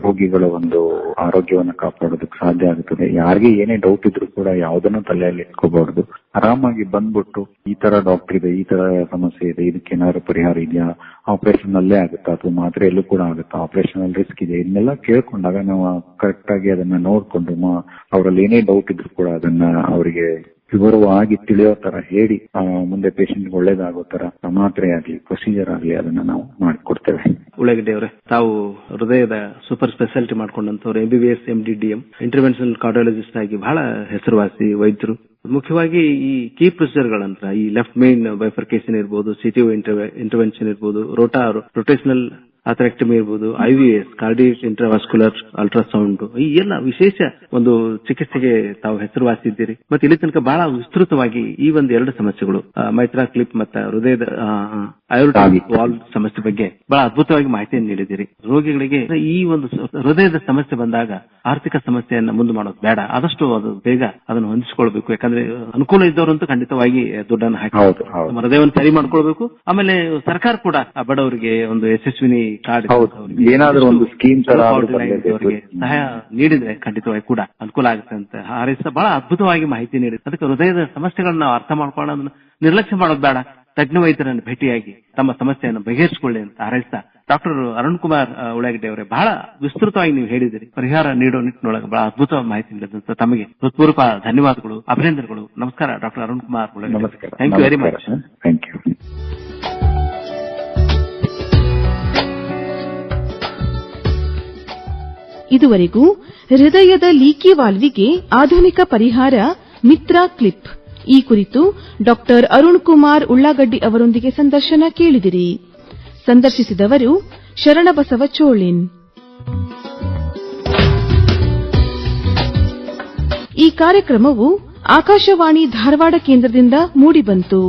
ರೋಗಿಗಳ ಒಂದು ಆರೋಗ್ಯವನ್ನ ಕಾಪಾಡೋದಕ್ಕೆ ಸಾಧ್ಯ ಆಗುತ್ತದೆ. ಯಾರಿಗೆ ಏನೇ ಡೌಟ್ ಇದ್ರು ಕೂಡ ಯಾವ್ದನ್ನು ತಲೆಯಲ್ಲಿ ಇಟ್ಕೋಬಾರ್ದು. ಆರಾಮಾಗಿ ಬಂದ್ಬಿಟ್ಟು ಈ ತರ ಡಾಕ್ಟರ್ ಇದೆ, ಈ ತರ ಸಮಸ್ಯೆ ಇದೆ, ಇದಕ್ಕೇನಾದ್ರು ಪರಿಹಾರ ಇದೆಯಾ, ಆಪರೇಷನ್ ಅಲ್ಲೇ ಆಗುತ್ತಾ ಅಥವಾ ಮಾತ್ರೆಯಲ್ಲೂ ಕೂಡ ಆಗುತ್ತಾ, ಆಪರೇಷನ್ ಅಲ್ಲಿ ರಿಸ್ಕ್ ಇದೆ, ಇದನ್ನೆಲ್ಲ ಕೇಳ್ಕೊಂಡಾಗ ನಾವು ಕರೆಕ್ಟ್ ಆಗಿ ಅದನ್ನ ನೋಡ್ಕೊಂಡು ಅವರಲ್ಲಿ ಏನೇ ಡೌಟ್ ಇದ್ರು ಕೂಡ ಅದನ್ನ ಅವರಿಗೆ ವಿವರವಾಗಿ ತಿಳಿಯೋ ತರ ಹೇಳಿ ಮುಂದೆ ಪೇಷಂಟ್ ಒಳ್ಳೇದಾಗೋ ತರ ಮಾತ್ರೆ ಆಗ್ಲಿ ಪ್ರೊಸೀಜರ್ ಆಗ್ಲಿ ಅದನ್ನ ನಾವು ಮಾಡಿಕೊಡ್ತೇವೆ. ಉಳ್ಳಾಗಡ್ಡಿ ಅವರೇ, ತಾವು ಹೃದಯದ ಸೂಪರ್ ಸ್ಪೆಷಾಲಿಟಿ ಮಾಡ್ಕೊಂಡಂತವ್ರು, MBBS MD DM interventional cardiologist ಆಗಿ ಬಹಳ ಹೆಸರುವಾಸಿ ವೈದ್ಯರು. ಮುಖ್ಯವಾಗಿ ಈ ಕೀ ಪ್ರೊಸೀಜರ್ ಗಳಂತ ಈ ಲೆಫ್ಟ್ ಮೇನ್ ಬೈಫರ್ಕೇಶನ್ ಇರ್ಬೋದು, CTO ಇಂಟರ್ವೆನ್ಷನ್ ಇರ್ಬೋದು, ರೋಟೇಷನಲ್ ಅಥರೆಕ್ಟಮಿ ಇರ್ಬೋದು, IVS ಕಾರ್ಡಿಯಾಕ್ ಇಂಟ್ರಾವಾಸ್ಕ್ಯುಲರ್ ಅಲ್ಟ್ರಾಸೌಂಡ್, ಈ ಎಲ್ಲ ವಿಶೇಷ ಒಂದು ಚಿಕಿತ್ಸೆಗೆ ತಾವು ಹೆಸರುವಾಸಿ ಇದ್ದೀರಿ. ಮತ್ತೆ ಇಲ್ಲಿ ತನಕ ಬಹಳ ವಿಸ್ತೃತವಾಗಿ ಈ ಒಂದು 2 ಸಮಸ್ಯೆಗಳು ಮೈತ್ರಾ ಕ್ಲಿಪ್ ಮತ್ತು ಹೃದಯದ ಅಯೋರ್ಟಿಕ್ ವಾಲ್ವ್ ಸಮಸ್ಯೆ ಬಗ್ಗೆ ಬಹಳ ಅದ್ಭುತವಾಗಿ ಮಾಹಿತಿಯನ್ನು ನೀಡಿದ್ದೀರಿ. ರೋಗಿಗಳಿಗೆ ಈ ಒಂದು ಹೃದಯದ ಸಮಸ್ಯೆ ಬಂದಾಗ ಆರ್ಥಿಕ ಸಮಸ್ಯೆಯನ್ನ ಮುಂದೆ ಮಾಡೋದು ಬೇಡ, ಆದಷ್ಟು ಅದು ಬೇಗ ಅದನ್ನು ಹೊಂದಿಸಿಕೊಳ್ಬೇಕು. ಯಾಕಂದ್ರೆ ಅನುಕೂಲ ಇದ್ದವರಂತೂ ಖಂಡಿತವಾಗಿ ದುಡ್ಡನ್ನು ಹಾಕಿ ಹೃದಯವನ್ನು ಸರಿ ಮಾಡ್ಕೊಳ್ಬೇಕು. ಆಮೇಲೆ ಸರ್ಕಾರ ಕೂಡ ಬಡವರಿಗೆ ಒಂದು ಯಶಸ್ವಿನಿ ಕಾರ್ಡ್ ಏನಾದ್ರೂ ಒಂದು ಸ್ಕೀಮ್ ಸಹಾಯ ನೀಡಿದ್ರೆ ಖಂಡಿತವಾಗಿ ಕೂಡ ಅನುಕೂಲ ಆಗುತ್ತೆ ಅಂತ ಹಾರೈಸ ಬಹಳ ಅದ್ಭುತವಾಗಿ ಮಾಹಿತಿ ನೀಡಿದೆ. ಅದಕ್ಕೆ ಹೃದಯದ ಸಮಸ್ಯೆಗಳನ್ನ ನಾವು ಅರ್ಥ ಮಾಡ್ಕೊಳ್ಳೋದನ್ನ ನಿರ್ಲಕ್ಷ್ಯ ಮಾಡೋದು ಬೇಡ. ತಜ್ಞ ವೈದ್ಯರನ್ನು ಭೇಟಿಯಾಗಿ ತಮ್ಮ ಸಮಸ್ಯೆಯನ್ನು ಬಗೆಹರಿಸಿಕೊಳ್ಳಿ ಅಂತ ಹಾರೈಸ್ತಾ, ಡಾಕ್ಟರ್ ಅರುಣ್ ಕುಮಾರ್ ಉಳ್ಳಾಗಡ್ಡಿ ಅವರೇ, ಬಹಳ ವಿಸ್ತೃತವಾಗಿ ನೀವು ಹೇಳಿದಿರಿ. ಪರಿಹಾರ ನೀಡೋ ನಿಟ್ಟಿನೊಳಗೆ ಬಹಳ ಅದ್ಭುತವಾದ ಮಾಹಿತಿ ನೀಡಿದಂತ ತಮಗೆ ಹೃತ್ಪೂರ್ವಕ ಧನ್ಯವಾದಗಳು, ಅಭಿನಂದನೆಗಳು. ನಮಸ್ಕಾರ doctor Arun Kumar Ullagaddi. Thank you very much. Thank you. ಇದುವರೆಗೂ ಹೃದಯದ ಲೀಕಿ ವಾಲ್ವಿಗೆ ಆಧುನಿಕ ಪರಿಹಾರ ಮಿತ್ರಾ ಕ್ಲಿಪ್ ಈ ಕುರಿತು ಡಾಕ್ಟರ್ ಅರುಣ್ ಕುಮಾರ್ ಉಳ್ಳಾಗಡ್ಡಿ ಅವರೊಂದಿಗೆ ಸಂದರ್ಶನ ಕೇಳಿದಿರಿ. ಸಂದರ್ಶಿಸಿದವರು ಶರಣಬಸವ ಚೋಳಿನ್. ಈ ಕಾರ್ಯಕ್ರಮವು ಆಕಾಶವಾಣಿ ಧಾರವಾಡ ಕೇಂದ್ರದಿಂದ ಮೂಡಿಬಂತು.